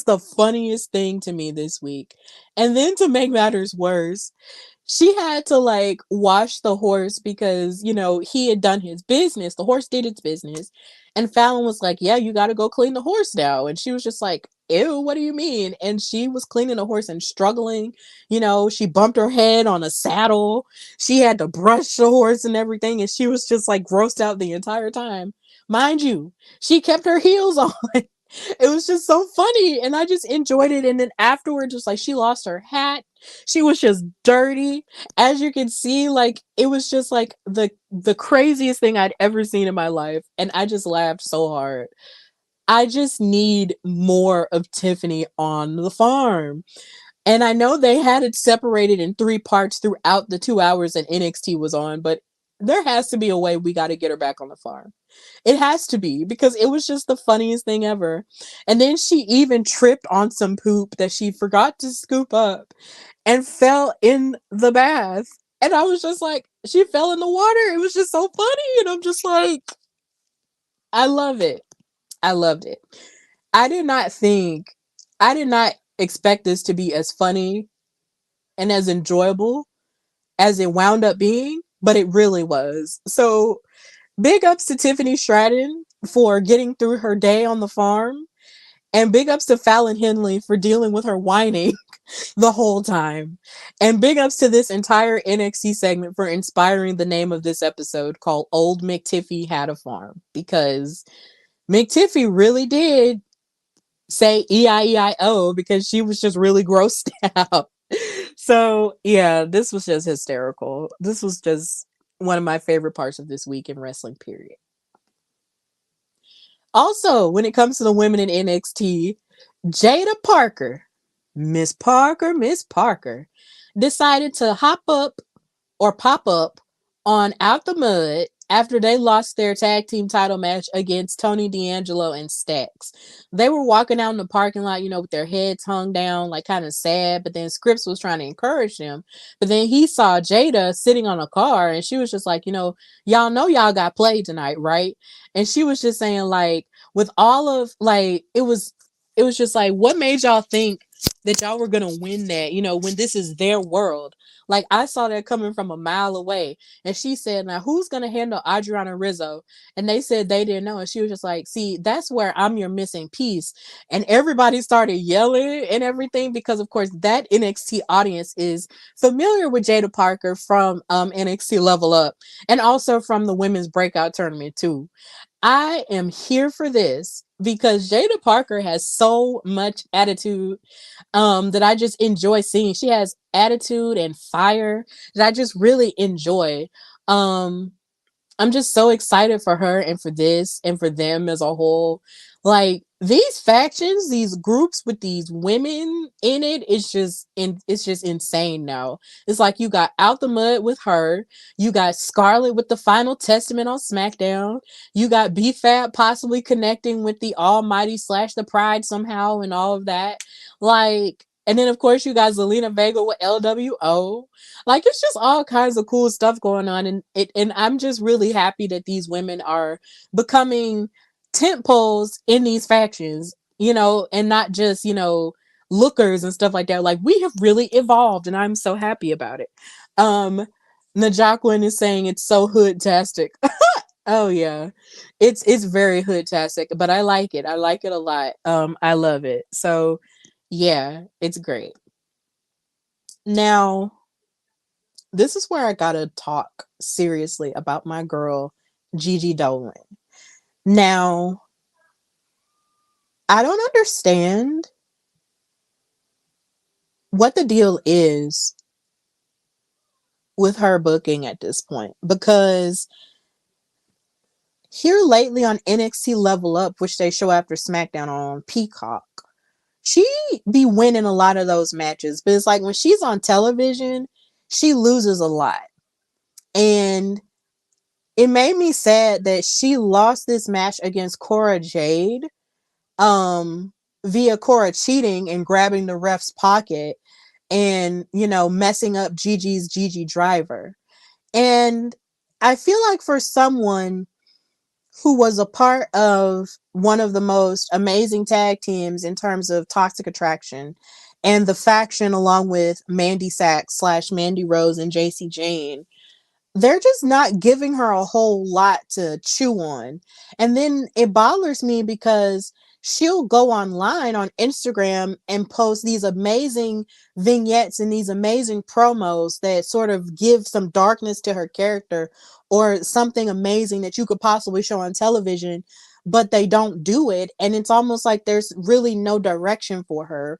the funniest thing to me this week. And then, to make matters worse, she had to, like, wash the horse because, he had done his business. The horse did its business. And Fallon was like, yeah, you got to go clean the horse now. And she was just like, ew, what do you mean? And she was cleaning the horse and struggling. She bumped her head on a saddle. She had to brush the horse and everything. And she was just, like, grossed out the entire time. Mind you, she kept her heels on. It was just so funny, and I just enjoyed it. And then afterwards, just like, she lost her hat, she was just dirty, as you can see. Like, it was just like the craziest thing I'd ever seen in my life, and I just laughed so hard. I just need more of Tiffany on the farm. And I know they had it separated in 3 parts throughout the 2 hours that NXT was on, but there has to be a way we got to get her back on the farm. It has to be, because it was just the funniest thing ever. And then she even tripped on some poop that she forgot to scoop up and fell in the bath. And I was just like, she fell in the water. It was just so funny. And I'm just like, I love it. I loved it. I did not think, I did not expect this to be as funny and as enjoyable as it wound up being, but it really was. So big ups to Tiffany Stratton for getting through her day on the farm, and big ups to Fallon Henley for dealing with her whining the whole time. And big ups to this entire NXT segment for inspiring the name of this episode, called Old McTiffy Had a Farm, because McTiffy really did say E-I-E-I-O, because she was just really grossed out. So yeah, this was just hysterical. This was just one of my favorite parts of this week in wrestling, period. Also, when it comes to the women in NXT, Jada Parker, Miss Parker, decided to hop up or pop up on Out the Mud after they lost their tag team title match against Tony D'Angelo and Stax. They were walking out in the parking lot, with their heads hung down, like kind of sad. But then Scripps was trying to encourage them. But then he saw Jada sitting on a car and she was just like, y'all know y'all got played tonight, right? And she was just saying, like, with all of like, it was just like, what made y'all think that y'all were gonna win that, when this is their world? Like, I saw that coming from a mile away. And she said, now who's going to handle Adriana Rizzo? And they said they didn't know. And she was just like, see, that's where I'm your missing piece. And everybody started yelling and everything because, of course, that NXT audience is familiar with Jada Parker from NXT Level Up and also from the Women's Breakout Tournament, too. I am here for this because Jada Parker has so much attitude that I just enjoy seeing. She has attitude and fire that I just really enjoy. Um I'm just so excited for her and for this and for them as a whole. Like, these factions, these groups with these women in it's just insane now. It's like you got Out the Mud with her, you got Scarlett with the Final Testament on SmackDown, you got BFAB possibly connecting with the Almighty / the Pride somehow and all of that. Like, and then of course you got Zelina Vega with LWO. Like, it's just all kinds of cool stuff going on, and I'm just really happy that these women are becoming tent poles in these factions, and not just, lookers and stuff like that. Like, we have really evolved and I'm so happy about it. Najaquin is saying it's so hood-tastic. Oh yeah. It's very hood-tastic, but I like it. I like it a lot. I love it. So yeah, it's great. Now, this is where I gotta talk seriously about my girl, Gigi Dolan. Now, I don't understand what the deal is with her booking at this point, because here lately on NXT Level Up, which they show after SmackDown on Peacock, she be winning a lot of those matches, but it's like when she's on television, she loses a lot. And it made me sad that she lost this match against Cora Jade via Cora cheating and grabbing the ref's pocket and, messing up Gigi Driver. And I feel like for someone who was a part of one of the most amazing tag teams in terms of Toxic Attraction and the faction along with Mandy Sachs / Mandy Rose and JC Jane, they're just not giving her a whole lot to chew on. And then it bothers me because she'll go online on Instagram and post these amazing vignettes and these amazing promos that sort of give some darkness to her character or something amazing that you could possibly show on television, but they don't do it. And it's almost like there's really no direction for her.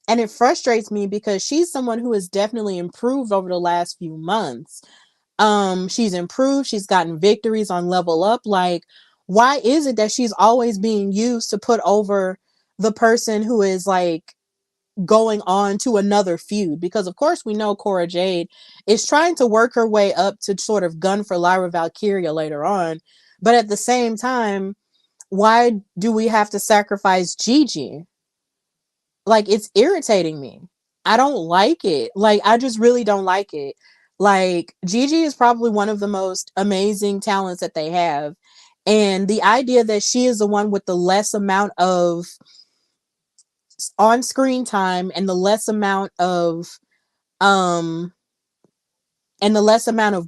And it frustrates me because she's someone who has definitely improved over the last few months. She's improved, she's gotten victories on Level Up. Like, why is it that she's always being used to put over the person who is like going on to another feud? Because of course we know Cora Jade is trying to work her way up to sort of gun for Lyra Valkyria later on, but at the same time, why do we have to sacrifice Gigi? Like, it's irritating me. I don't like it. Like, I just really don't like it. Like, Gigi is probably one of the most amazing talents that they have. And the idea that she is the one with the less amount of on-screen time and the less amount of um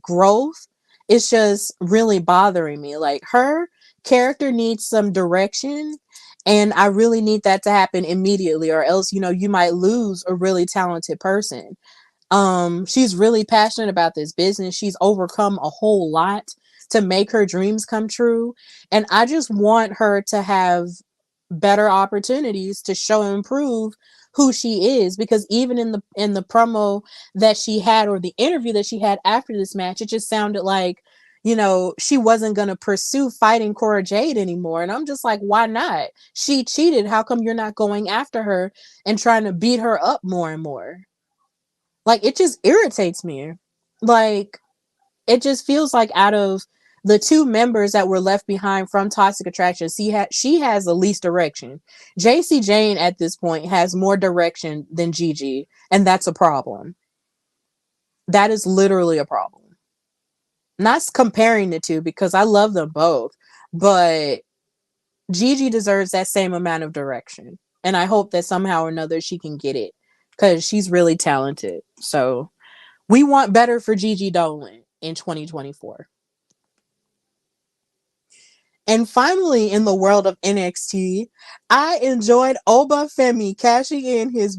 growth is just really bothering me. Like, her character needs some direction, and I really need that to happen immediately, or else, you might lose a really talented person. She's really passionate about this business. She's overcome a whole lot to make her dreams come true. And I just want her to have better opportunities to show and prove who she is, because even in the promo that she had, or the interview that she had after this match, it just sounded like, she wasn't going to pursue fighting Cora Jade anymore. And I'm just like, why not? She cheated. How come you're not going after her and trying to beat her up more and more? Like, it just irritates me. Like, it just feels like out of the two members that were left behind from Toxic Attraction, she has the least direction. JC Jane at this point has more direction than Gigi, and that's a problem. That is literally a problem. Not comparing the two because I love them both, but Gigi deserves that same amount of direction. And I hope that somehow or another she can get it because she's really talented. So we want better for Gigi Dolan in 2024. And finally, in the world of NXT, I enjoyed Obafemi cashing in his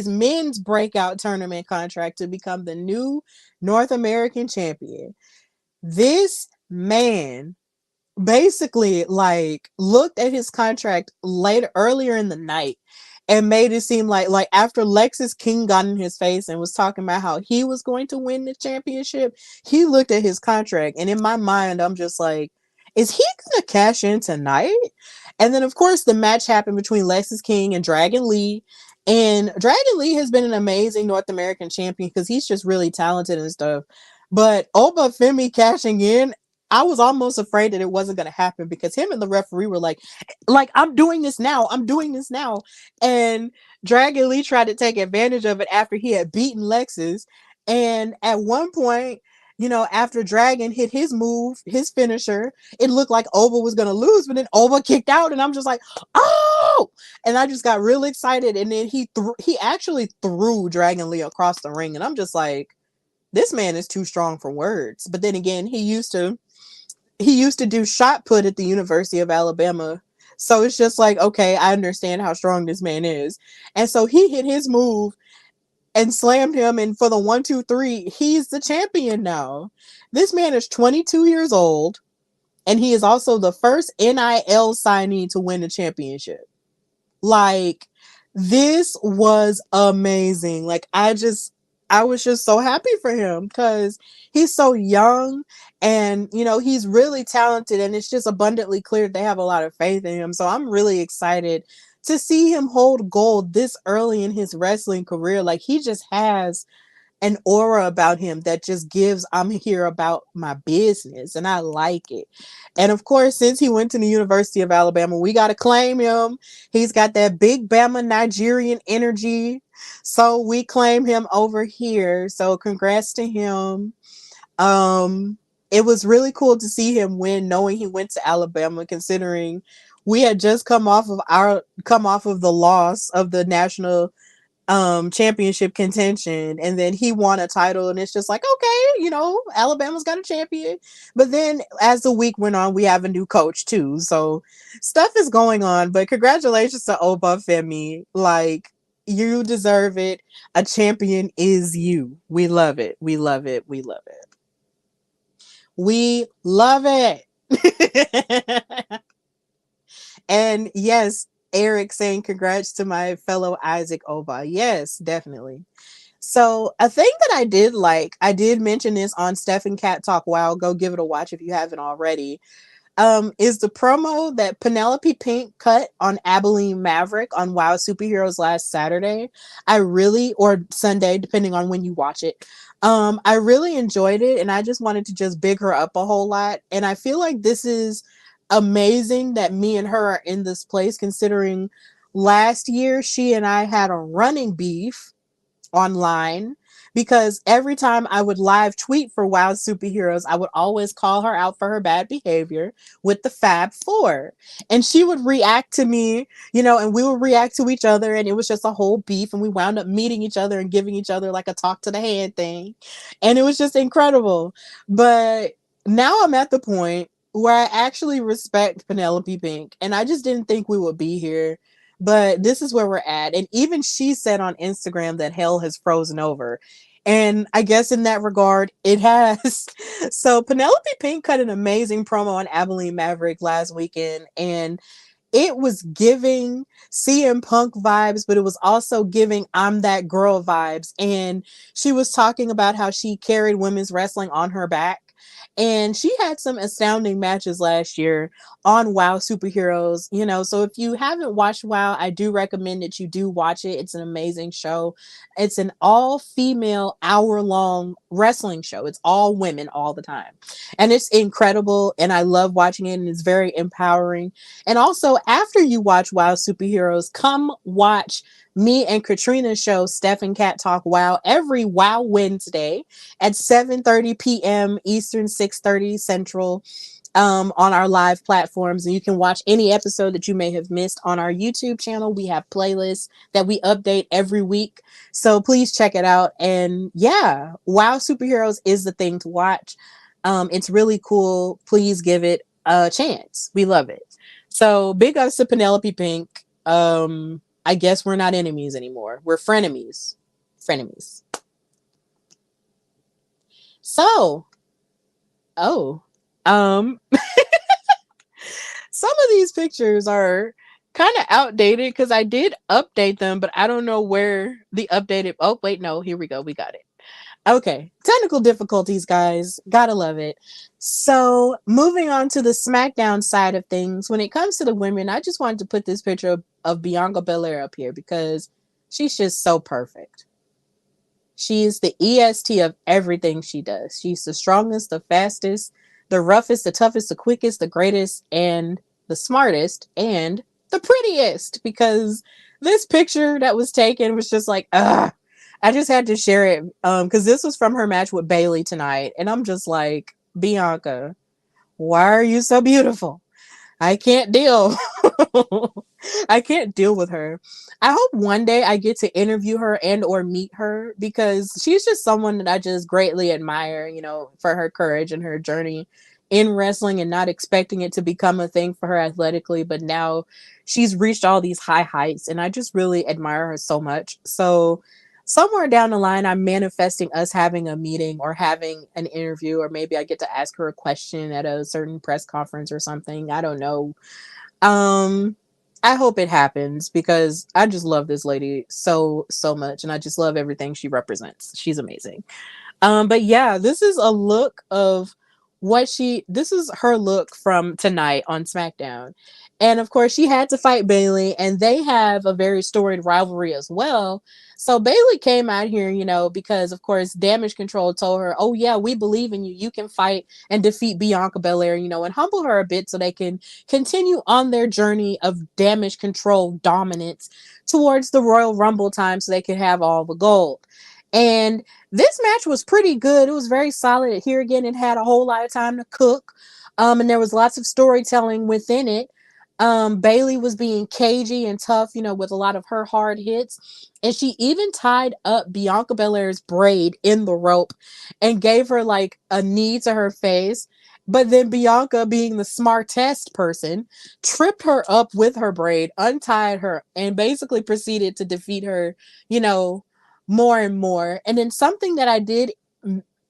men's breakout tournament contract to become the new North American champion. This man basically like looked at his contract earlier in the night and made it seem like after Lexus King got in his face and was talking about how he was going to win the championship, he looked at his contract, and in my mind I'm just like, is he gonna cash in tonight? And then of course the match happened between Lexus King and Dragon Lee, and Dragon Lee has been an amazing North American champion because he's just really talented and stuff. But Obafemi cashing in, I was almost afraid that it wasn't going to happen because him and the referee were like, I'm doing this now. I'm doing this now. And Dragon Lee tried to take advantage of it after he had beaten Lexus. And at one point, after Dragon hit his move, his finisher, it looked like Oba was going to lose, but then Oba kicked out. And I'm just like, oh! And I just got real excited. And then he actually threw Dragon Lee across the ring. And I'm just like, this man is too strong for words. But then again, he used to do shot put at the University of Alabama. So it's just like, okay, I understand how strong this man is. And so he hit his move and slammed him. And for the 1-2-3, he's the champion now. This man is 22 years old. And he is also the first NIL signee to win the championship. Like, this was amazing. Like, I was just so happy for him because he's so young and, he's really talented, and it's just abundantly clear they have a lot of faith in him. So I'm really excited to see him hold gold this early in his wrestling career. Like, he just has an aura about him that just gives, I'm here about my business, and I like it. And of course, since he went to the University of Alabama, we got to claim him. He's got that big Bama Nigerian energy, so we claim him over here. So congrats to him. It was really cool to see him win, knowing he went to Alabama, considering we had just come off of the loss of the national championship contention, and then he won a title, and it's just like, okay, Alabama's got a champion. But then as the week went on, we have a new coach too, so stuff is going on. But congratulations to Obafemi. Like, you deserve it. A champion is you. We love it. We love it. We love it. We love it. And yes, Eric saying congrats to my fellow Isaac Oba. Yes, definitely. So a thing that I did mention this on Steph and Cat Talk. Wow, go give it a watch if you haven't already. Is the promo that Penelope Pink cut on Abilene Maverick on WoW Superheroes last Saturday. Or Sunday, depending on when you watch it. I really enjoyed it, and I just wanted to just big her up a whole lot. And I feel like this is amazing that me and her are in this place, considering last year she and I had a running beef online because every time I would live tweet for WoW Superheroes, I would always call her out for her bad behavior with the Fab Four. And she would react to me, and we would react to each other, and it was just a whole beef, and we wound up meeting each other and giving each other like a talk to the hand thing. And it was just incredible. But now I'm at the point where I actually respect Penelope Pink, and I just didn't think we would be here. But this is where we're at. And even she said on Instagram that hell has frozen over. And I guess in that regard, it has. So Penelope Pink cut an amazing promo on Abilene Maverick last weekend. And it was giving CM Punk vibes, but it was also giving I'm that girl vibes. And she was talking about how she carried women's wrestling on her back. And she had some astounding matches last year on WoW Superheroes, you know. So if you haven't watched WoW, I do recommend that you do watch it. It's an amazing show. It's an all-female hour-long wrestling show. It's all women all the time. And it's incredible, and I love watching it, and it's very empowering. And also, after you watch WoW Superheroes, come watch me and Katrina's show, Steph and Cat Talk WoW, every WoW Wednesday at 7:30 p.m. Eastern, 6:30 Central, on our live platforms. And you can watch any episode that you may have missed on our YouTube channel. We have playlists that we update every week. So please check it out. And yeah, WoW Superheroes is the thing to watch. It's really cool. Please give it a chance. We love it. So big ups to Penelope Pink. I guess we're not enemies anymore. We're frenemies. Frenemies. So, um, some of these pictures are kind of outdated because I did update them, but I don't know where the updated. Oh, wait, no, here we go. We got it. Okay, technical difficulties, guys. Gotta love it. So, moving on to the SmackDown side of things, when it comes to the women, I just wanted to put this picture of Bianca Belair up here because she's just so perfect. She is the EST of everything she does. She's the strongest, the fastest, the roughest, the toughest, the quickest, the greatest, and the smartest, and the prettiest. Because this picture that was taken was just like, ugh. I just had to share it because this was from her match with Bayley tonight. And I'm just like, Bianca, why are you so beautiful? I can't deal. I can't deal with her. I hope one day I get to interview her and or meet her because she's just someone that I just greatly admire, you know, for her courage and her journey in wrestling and not expecting it to become a thing for her athletically, but now she's reached all these high heights and I just really admire her so much. So somewhere down the line, I'm manifesting us having a meeting or having an interview, or maybe I get to ask her a question at a certain press conference or something. I don't know. I hope it happens because I just love this lady so much, and I just love everything she represents. She's amazing. But yeah, this is a look of this is her look from tonight on SmackDown. And of course, she had to fight Bayley, and they have a very storied rivalry as well. So Bayley came out here, you know, because of course, Damage Control told her, "Oh yeah, we believe in you. You can fight and defeat Bianca Belair, you know, and humble her a bit so they can continue on their journey of Damage Control dominance towards the Royal Rumble time so they can have all the gold." And this match was pretty good. It was very solid. Here again, it had a whole lot of time to cook. And there was lots of storytelling within it. Bayley was being cagey and tough, you know, with a lot of her hard hits. And she even tied up Bianca Belair's braid in the rope and gave her like a knee to her face. But then Bianca, being the smartest person, tripped her up with her braid, untied her, and basically proceeded to defeat her, you know, more and more. And then something that I did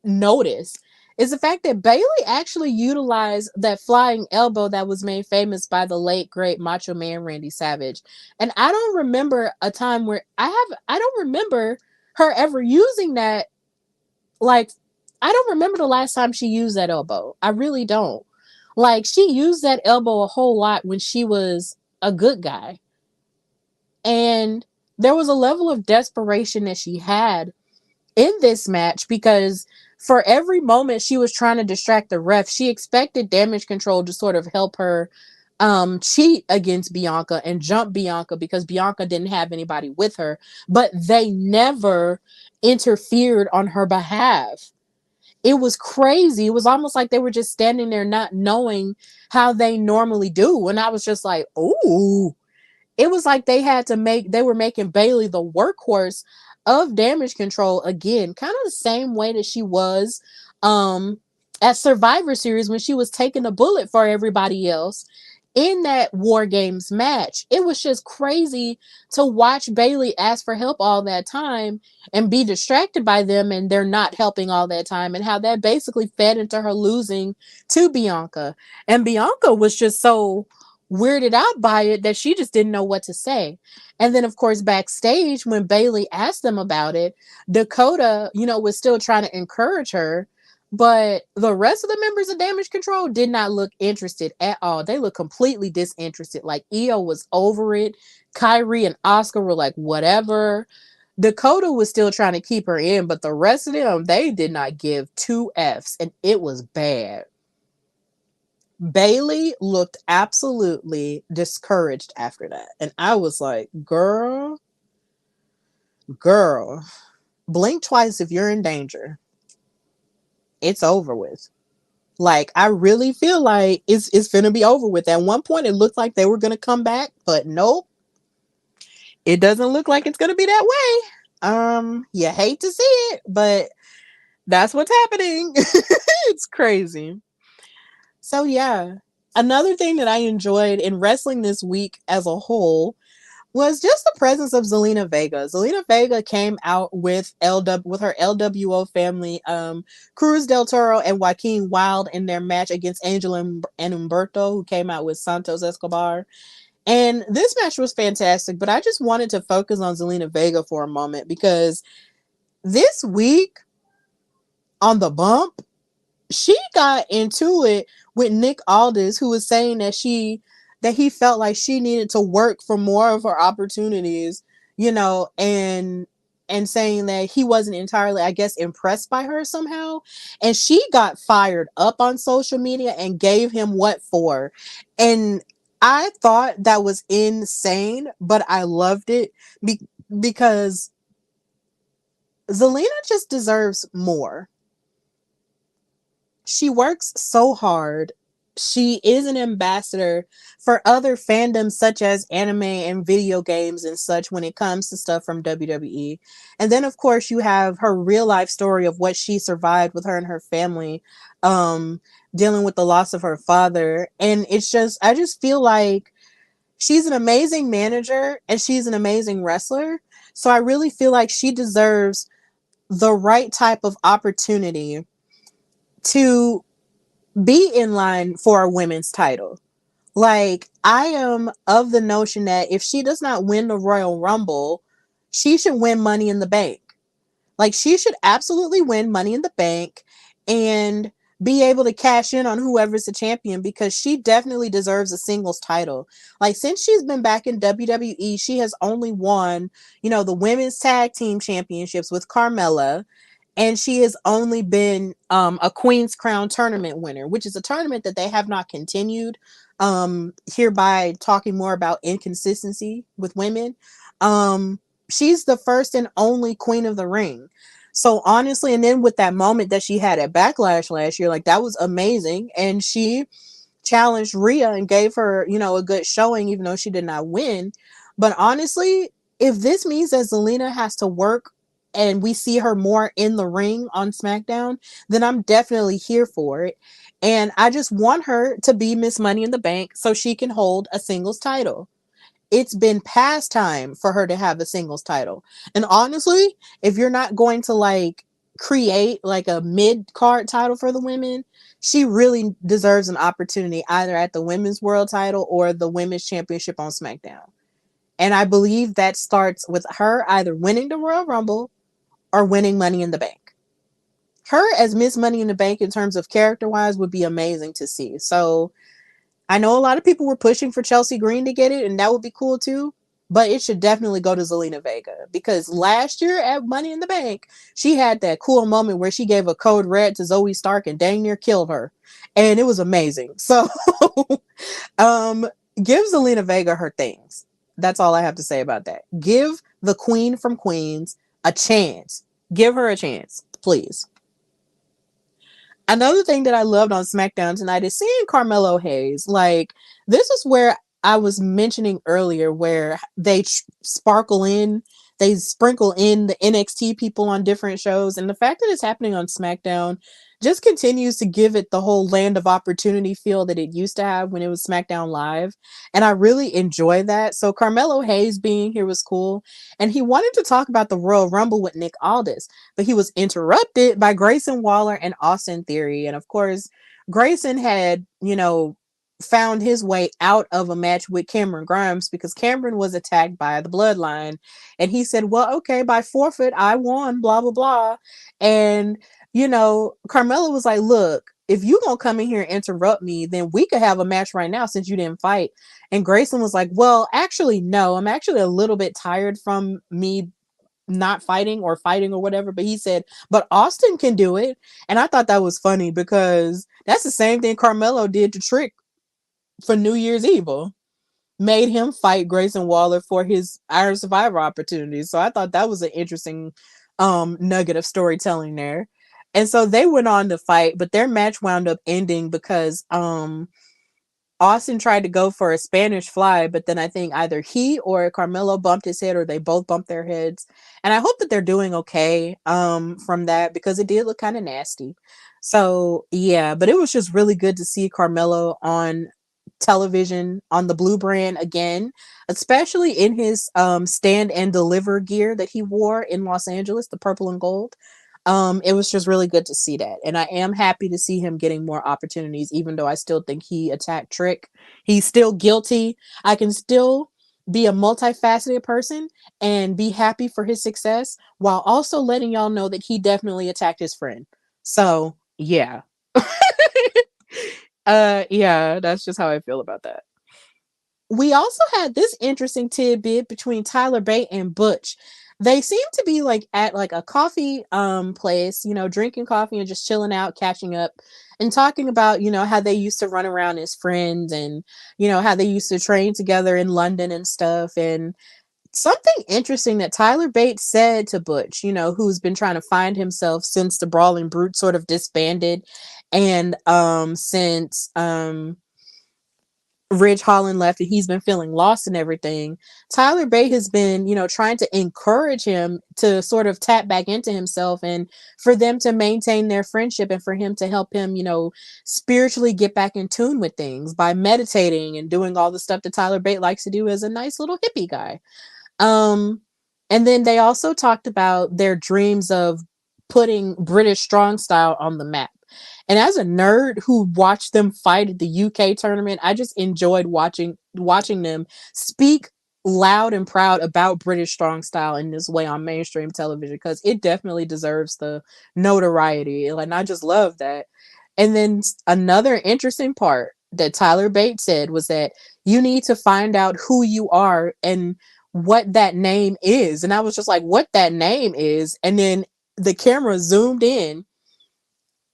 notice is the fact that Bayley actually utilized that flying elbow that was made famous by the late great Macho Man Randy Savage. And I don't remember a time where I don't remember her ever using that. Like, I don't remember the last time she used that elbow. I really don't. Like, she used that elbow a whole lot when she was a good guy. And there was a level of desperation that she had in this match because for every moment she was trying to distract the ref, she expected Damage Control to sort of help her cheat against Bianca and jump Bianca because Bianca didn't have anybody with her, but they never interfered on her behalf. It was crazy. It was almost like they were just standing there not knowing how they normally do. And I was just like, ooh. It was like they were making Bayley the workhorse of Damage Control again, kind of the same way that she was at Survivor Series when she was taking a bullet for everybody else in that War Games match. It was just crazy to watch Bayley ask for help all that time and be distracted by them and they're not helping all that time, and how that basically fed into her losing to Bianca. And Bianca was just so weirded out by it that she just didn't know what to say. And then of course backstage when Bayley asked them about it, Dakota, you know, was still trying to encourage her But the rest of the members of Damage Control did not look interested at all. They look completely disinterested. Like Io was over it. Kyrie and Oscar were like, whatever. Dakota was still trying to keep her in, but the rest of them, they did not give two F's, and it was bad. Bailey looked absolutely discouraged after that. And I was like, girl, blink twice if you're in danger. It's over with. Like, I really feel like it's gonna be over with. At one point, it looked like they were gonna come back, but nope, it doesn't look like it's gonna be that way. You hate to see it, but that's what's happening. It's crazy. So yeah, another thing that I enjoyed in wrestling this week as a whole was just the presence of Zelina Vega. Zelina Vega came out with her LWO family, Cruz del Toro and Joaquin Wilde in their match against Angel and Humberto, who came out with Santos Escobar. And this match was fantastic, but I just wanted to focus on Zelina Vega for a moment because this week on the bump, she got into it with Nick Aldis, who was saying that he felt like she needed to work for more of her opportunities, and saying that he wasn't entirely, I guess, impressed by her somehow. And she got fired up on social media and gave him what for. And I thought that was insane, but I loved it because Zelina just deserves more. She works so hard. She is an ambassador for other fandoms such as anime and video games and such when it comes to stuff from WWE. And then of course you have her real life story of what she survived with her and her family, dealing with the loss of her father. And I just feel like she's an amazing manager and she's an amazing wrestler. So I really feel like she deserves the right type of opportunity to be in line for a women's title. Like, I am of the notion that if she does not win the Royal Rumble, she should win Money in the Bank. Like, she should absolutely win Money in the Bank and be able to cash in on whoever's the champion, because she definitely deserves a singles title. Like, since she's been back in WWE, she has only won, the women's tag team championships with Carmella, and she has only been a Queen's Crown tournament winner, which is a tournament that they have not continued, hereby talking more about inconsistency with women. She's the first and only Queen of the Ring. So honestly, and then with that moment that she had at Backlash last year, like, that was amazing. And she challenged Rhea and gave her, a good showing, even though she did not win. But honestly, if this means that Zelina has to work and we see her more in the ring on SmackDown, then I'm definitely here for it. And I just want her to be Miss Money in the Bank so she can hold a singles title. It's been past time for her to have a singles title. And honestly, if you're not going to create like a mid-card title for the women, she really deserves an opportunity either at the women's world title or the women's championship on SmackDown. And I believe that starts with her either winning the Royal Rumble or winning Money in the Bank. Her as Miss Money in the Bank in terms of character-wise would be amazing to see. So I know a lot of people were pushing for Chelsea Green to get it, and that would be cool too. But it should definitely go to Zelina Vega, because last year at Money in the Bank, she had that cool moment where she gave a code red to Zoe Stark and dang near killed her. And it was amazing. So give Zelina Vega her things. That's all I have to say about that. Give the Queen from Queens a chance. Give her a chance, please. Another thing that I loved on SmackDown tonight is seeing Carmelo Hayes. Like, this is where I was mentioning earlier, where they sprinkle in the NXT people on different shows. And the fact that it's happening on SmackDown just continues to give it the whole land of opportunity feel that it used to have when it was SmackDown Live. And I really enjoy that. So Carmelo Hayes being here was cool. And he wanted to talk about the Royal Rumble with Nick Aldis, but he was interrupted by Grayson Waller and Austin Theory. And of course, Grayson had, found his way out of a match with Cameron Grimes because Cameron was attacked by the Bloodline. And he said, well, okay, by forfeit, I won, blah, blah, blah. And Carmella was like, look, if you gonna come in here and interrupt me, then we could have a match right now since you didn't fight. And Grayson was like, well, actually, no, I'm actually a little bit tired from me not fighting or fighting or whatever. But he said, but Austin can do it. And I thought that was funny because that's the same thing Carmelo did to Trick for New Year's Evil. Made him fight Grayson Waller for his Iron Survivor opportunity. So I thought that was an interesting nugget of storytelling there. And so they went on to fight, but their match wound up ending because Austin tried to go for a Spanish fly, but then I think either he or Carmelo bumped his head or they both bumped their heads. And I hope that they're doing okay from that because it did look kind of nasty. So yeah, but it was just really good to see Carmelo on television on the Blue brand again, especially in his stand and deliver gear that he wore in Los Angeles, the purple and gold. It was just really good to see that. And I am happy to see him getting more opportunities, even though I still think he attacked Trick. He's still guilty. I can still be a multifaceted person and be happy for his success while also letting y'all know that he definitely attacked his friend. So yeah. Yeah, that's just how I feel about that. We also had this interesting tidbit between Tyler Bate and Butch. They seem to be like at like a coffee place, drinking coffee and just chilling out, catching up and talking about, how they used to run around as friends and, how they used to train together in London and stuff. And something interesting that Tyler Bates said to Butch, who's been trying to find himself since the Brawling Brute sort of disbanded and since Ridge Holland left and he's been feeling lost and everything. Tyler Bate has been, trying to encourage him to sort of tap back into himself and for them to maintain their friendship and for him to help him, spiritually get back in tune with things by meditating and doing all the stuff that Tyler Bate likes to do as a nice little hippie guy. Um, and then they also talked about their dreams of putting British strong style on the map. And as a nerd who watched them fight at the UK tournament, I just enjoyed watching them speak loud and proud about British strong style in this way on mainstream television because it definitely deserves the notoriety. And I just love that. And then another interesting part that Tyler Bates said was that you need to find out who you are and what that name is. And I was just like, what that name is? And then the camera zoomed in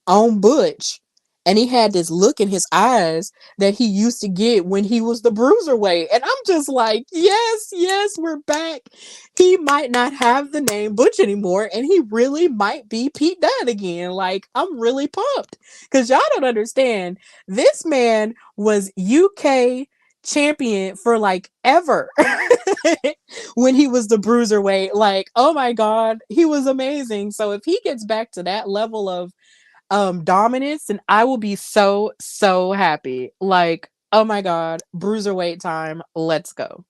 on Butch and he had this look in his eyes that he used to get when he was the bruiserweight. And I'm just like, yes, we're back. He might not have the name Butch anymore, and he really might be Pete Dunne again. Like, I'm really pumped because y'all don't understand. This man was UK champion for like ever when he was the bruiserweight. Like, oh my God, he was amazing. So if he gets back to that level of dominance, and I will be so happy. Like, oh my God, bruiserweight time, let's go.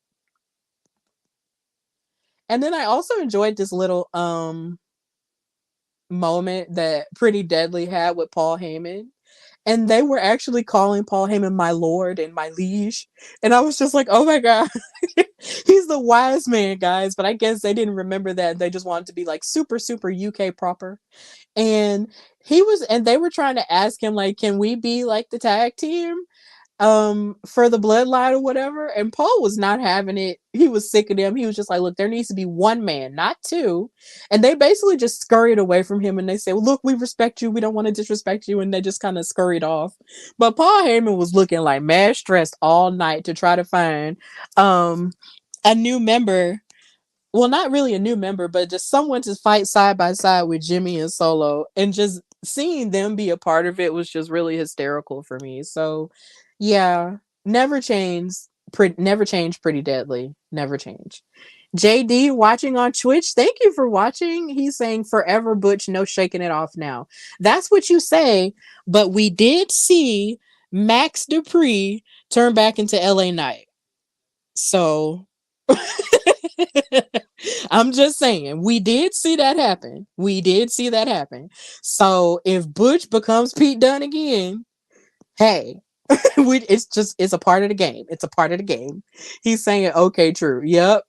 And then I also enjoyed this little moment that Pretty Deadly had with Paul Heyman, and they were actually calling Paul Heyman my lord and my liege, and I was just like, oh my God. He's the wise man, guys, but I guess they didn't remember that. They just wanted to be like super UK proper. And they were trying to ask him like, can we be like the tag team for the bloodline or whatever? And Paul was not having it. He was sick of them. He was just like, look, there needs to be one man, not two. And they basically just scurried away from him and they said, well, look, we respect you, we don't want to disrespect you, and they just kind of scurried off. But Paul Heyman was looking like mad stressed all night to try to find a new member, well, not really a new member, but just someone to fight side by side with Jimmy and Solo. And just seeing them be a part of it was just really hysterical for me. So, yeah, never change. Never change. Pretty Deadly. Never change. JD watching on Twitch. Thank you for watching. He's saying forever Butch, no shaking it off now. That's what you say, but we did see Max Dupree turn back into LA Knight. So I'm just saying, we did see that happen. We did see that happen. So if Butch becomes Pete Dunne again, hey, it's a part of the game. It's a part of the game. He's saying, okay, true. Yep.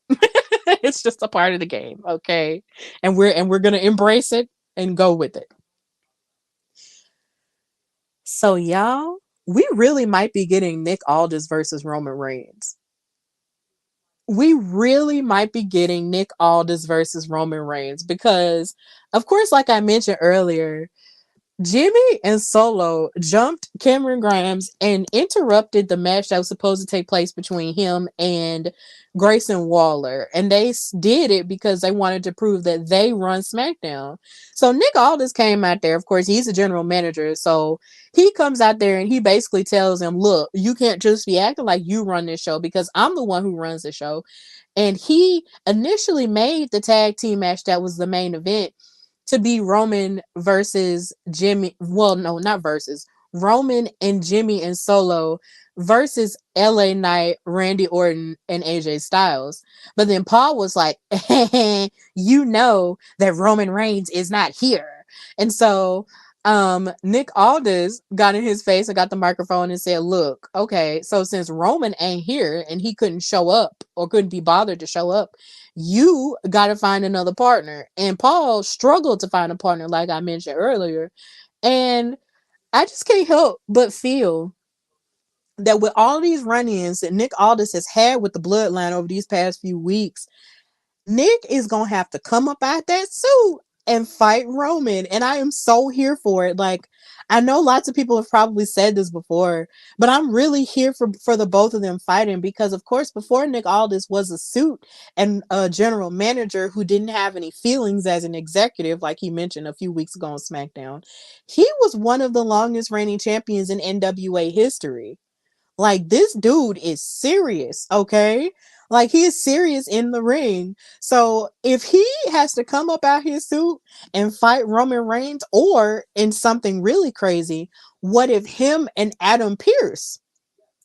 It's just a part of the game. Okay. And we're gonna embrace it and go with it. So y'all, we really might be getting Nick Aldis versus Roman Reigns. We really might be getting Nick Aldis versus Roman Reigns because, of course, like I mentioned earlier, Jimmy and Solo jumped Cameron Grimes and interrupted the match that was supposed to take place between him and Grayson Waller. And they did it because they wanted to prove that they run SmackDown. So Nick Aldis came out there. Of course, he's a general manager. So he comes out there and he basically tells him, look, you can't just be acting like you run this show because I'm the one who runs the show. And he initially made the tag team match that was the main event to be Roman versus Jimmy. Well, no, not versus. Roman and Jimmy and Solo versus LA Knight, Randy Orton, and AJ Styles. But then Paul was like, you know that Roman Reigns is not here. And so Nick Aldis got in his face and got the microphone and said, look, okay, so since Roman ain't here and he couldn't show up or couldn't be bothered to show up, you got to find another partner. And Paul struggled to find a partner, like I mentioned earlier. And I just can't help but feel that with all these run-ins that Nick Aldis has had with the bloodline over these past few weeks, Nick is gonna have to come up out that suit and fight Roman, and I am so here for it. Like, I know lots of people have probably said this before, but I'm really here for the both of them fighting because, of course, before Nick Aldis was a suit and a general manager who didn't have any feelings as an executive, like he mentioned a few weeks ago on SmackDown, he was one of the longest reigning champions in NWA history. Like, this dude is serious, okay? Like, he is serious in the ring. So if he has to come up out his suit and fight Roman Reigns, or in something really crazy, what if him and Adam Pearce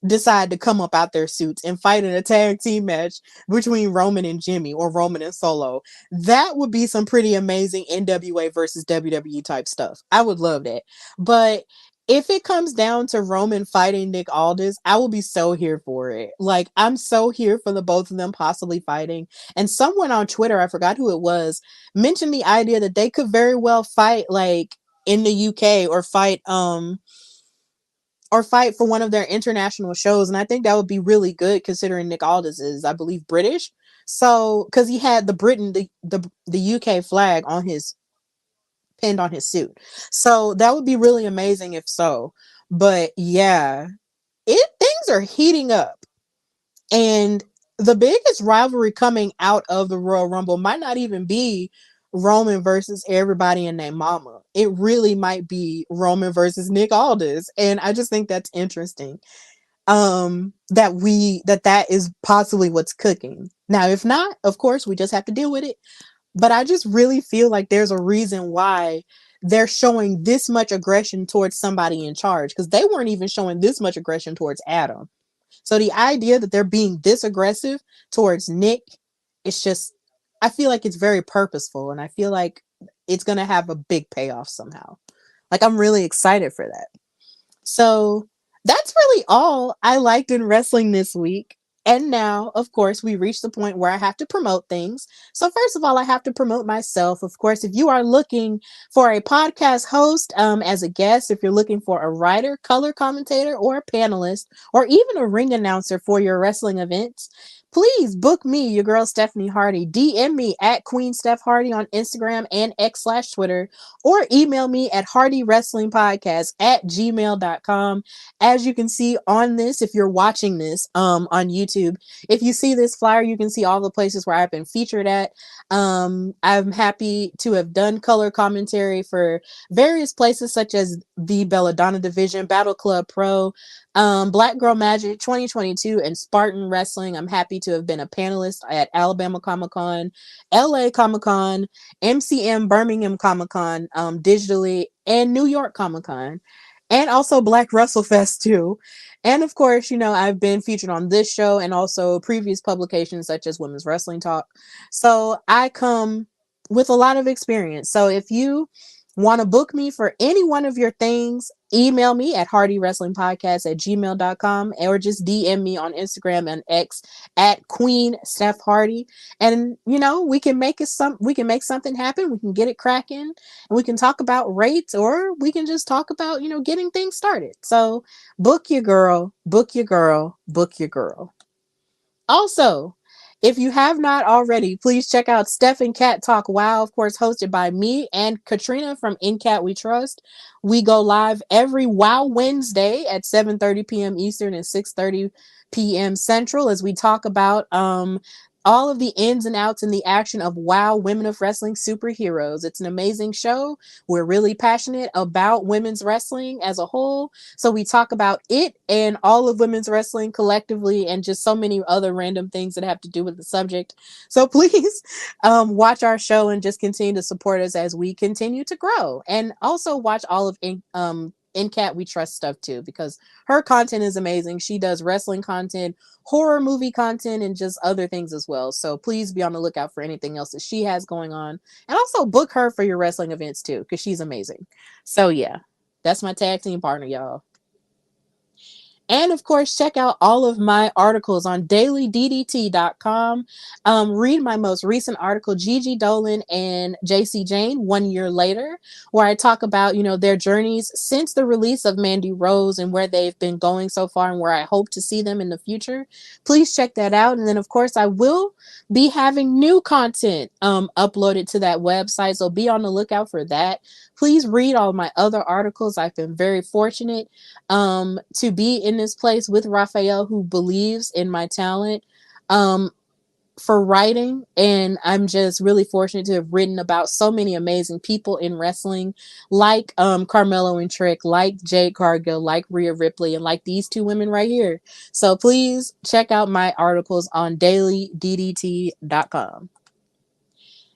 decide to come up out their suits and fight in a tag team match between Roman and Jimmy or Roman and Solo? That would be some pretty amazing NWA versus WWE type stuff. I would love that. But if it comes down to Roman fighting Nick Aldis, I will be so here for it. Like, I'm so here for the both of them possibly fighting. And someone on Twitter, I forgot who it was, mentioned the idea that they could very well fight like in the UK or fight for one of their international shows. And I think that would be really good considering Nick Aldis is, I believe, British. So, because he had the UK flag on his pinned on his suit. So that would be really amazing if so. But yeah, things are heating up. And the biggest rivalry coming out of the Royal Rumble might not even be Roman versus everybody and their mama. It really might be Roman versus Nick Aldis. And I just think that's interesting. That is possibly what's cooking. Now, if not, of course, we just have to deal with it. But I just really feel like there's a reason why they're showing this much aggression towards somebody in charge, because they weren't even showing this much aggression towards Adam. So the idea that they're being this aggressive towards Nick, it's just, I feel like it's very purposeful, and I feel like it's going to have a big payoff somehow. Like, I'm really excited for that. So that's really all I liked in wrestling this week. And now, of course, we reach the point where I have to promote things. So first of all, I have to promote myself. Of course, if you are looking for a podcast host as a guest, if you're looking for a writer, color commentator, or a panelist, or even a ring announcer for your wrestling events, please book me, your girl Stephanie Hardy. DM me at Queen Steph Hardy on Instagram and X/Twitter, or email me at hardywrestlingpodcast@gmail.com. As you can see on this, if you're watching this on YouTube, if you see this flyer, you can see all the places where I've been featured at. I'm happy to have done color commentary for various places such as the Belladonna Division, Battle Club Pro, Black Girl Magic 2022, and Spartan Wrestling. I'm happy to have been a panelist at Alabama Comic Con, LA Comic Con, MCM Birmingham Comic Con, digitally, and New York Comic Con, and also Black WrestleFest too. And of course, I've been featured on this show and also previous publications such as Women's Wrestling Talk. So I come with a lot of experience. So if you Want to book me for any one of your things? Email me at hardywrestlingpodcast@gmail.com or just DM me on Instagram and X at Queen Steph Hardy. And we can make something happen. We can get it cracking and we can talk about rates, or we can just talk about, getting things started. So book your girl, book your girl, book your girl. Also, if you have not already, please check out Steph and Cat Talk Wow, of course, hosted by me and Katrina from In Cat We Trust. We go live every Wow Wednesday at 7:30 p.m. Eastern and 6:30 p.m. Central as we talk about all of the ins and outs and the action of Wow Women of Wrestling Superheroes. It's an amazing show. We're really passionate about women's wrestling as a whole. So we talk about it and all of women's wrestling collectively and just so many other random things that have to do with the subject. So please watch our show and just continue to support us as we continue to grow. And also watch all of In Cat We Trust stuff too, because her content is amazing. She does wrestling content, horror movie content, and just other things as well. So please be on the lookout for anything else that she has going on. And also book her for your wrestling events too, because she's amazing. So yeah, that's my tag team partner, y'all. And of course, check out all of my articles on dailyddt.com. Read my most recent article, Gigi Dolan and JC Jane, 1 year later, where I talk about, their journeys since the release of Mandy Rose and where they've been going so far and where I hope to see them in the future. Please check that out. And then, of course, I will be having new content uploaded to that website. So be on the lookout for that. Please read all my other articles. I've been very fortunate to be in this place with Raphael, who believes in my talent for writing, and I'm just really fortunate to have written about so many amazing people in wrestling, like Carmelo and Trick, like Jade Cargill, like Rhea Ripley, and like these two women right here. So please check out my articles on dailyddt.com.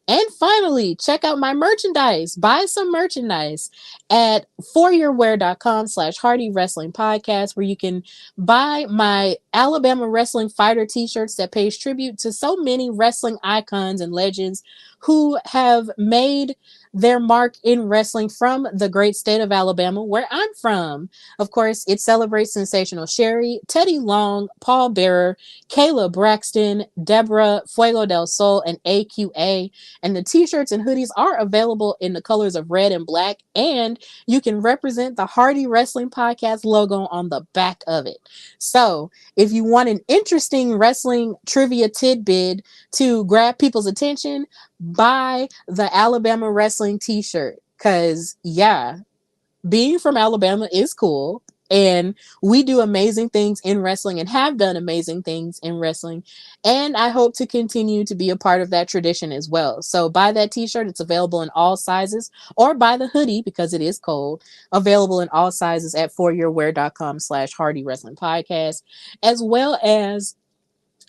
And finally, check out my merchandise. Buy some merchandise at foryourwear.com/Hardy Wrestling Podcast, where you can buy my Alabama Wrestling Fighter t-shirts that pays tribute to so many wrestling icons and legends who have made their mark in wrestling from the great state of Alabama, where I'm from. Of course, it celebrates Sensational Sherry, Teddy Long, Paul Bearer, Kayla Braxton, Deborah, Fuego del Sol, and AQA. And the t-shirts and hoodies are available in the colors of red and black. And you can represent the Hardy Wrestling Podcast logo on the back of it. So if you want an interesting wrestling trivia tidbit to grab people's attention, buy the Alabama Wrestling t-shirt. Because, yeah, being from Alabama is cool. And we do amazing things in wrestling and have done amazing things in wrestling. And I hope to continue to be a part of that tradition as well. So buy that t-shirt. It's available in all sizes, or buy the hoodie because it is cold. Available in all sizes at foryourwear.com/Hardy Wrestling Podcast, as well as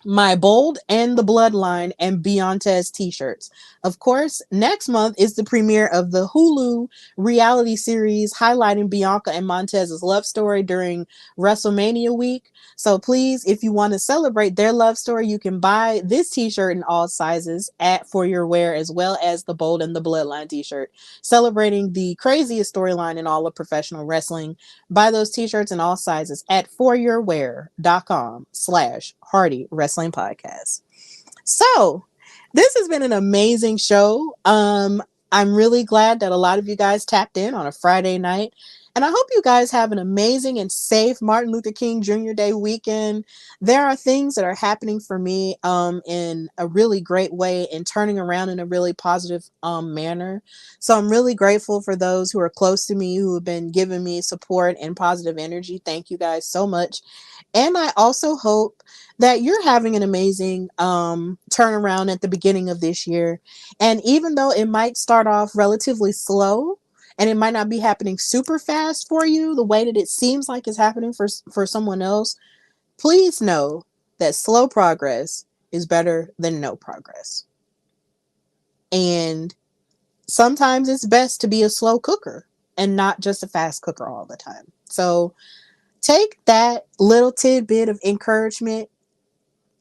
my Bold and the Bloodline and Beyonce's t-shirts. Of course, next month is the premiere of the Hulu reality series highlighting Bianca and Montez's love story during WrestleMania week. So please, if you want to celebrate their love story, you can buy this t-shirt in all sizes at For Your Wear, as well as the Bold and the Bloodline t-shirt, celebrating the craziest storyline in all of professional wrestling. Buy those t-shirts in all sizes at foryourwear.com/Hardy Wrestling Podcast. So this has been an amazing show. I'm really glad that a lot of you guys tapped in on a Friday night. And I hope you guys have an amazing and safe Martin Luther King Jr. Day weekend. There are things that are happening for me in a really great way and turning around in a really positive manner. So I'm really grateful for those who are close to me, who have been giving me support and positive energy. Thank you guys so much. And I also hope that you're having an amazing turnaround at the beginning of this year. And even though it might start off relatively slow and it might not be happening super fast for you, the way that it seems like it's happening for someone else, please know that slow progress is better than no progress. And sometimes it's best to be a slow cooker and not just a fast cooker all the time. So take that little tidbit of encouragement,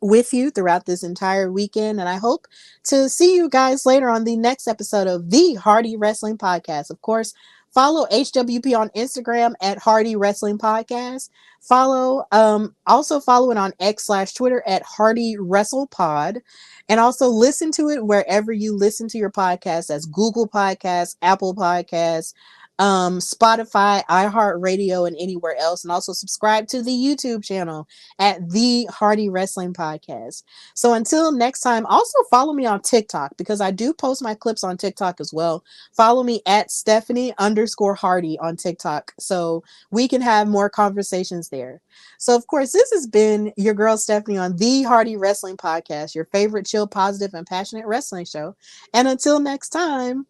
with you throughout this entire weekend. And I hope to see you guys later on the next episode of the Hardy Wrestling Podcast. Of course, follow HWP on Instagram at Hardy Wrestling Podcast. Also follow it on X/Twitter at Hardy Wrestle Pod. And also listen to it wherever you listen to your podcasts. That's Google Podcasts, Apple Podcasts, Spotify, iHeartRadio, and anywhere else. And also subscribe to the YouTube channel at the Hardy Wrestling Podcast. So until next time, also follow me on TikTok because I do post my clips on TikTok as well. Follow me at Stephanie_Hardy on TikTok so we can have more conversations there. So of course, this has been your girl Stephanie on the Hardy Wrestling Podcast, your favorite chill, positive, and passionate wrestling show. And until next time,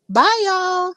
bye y'all.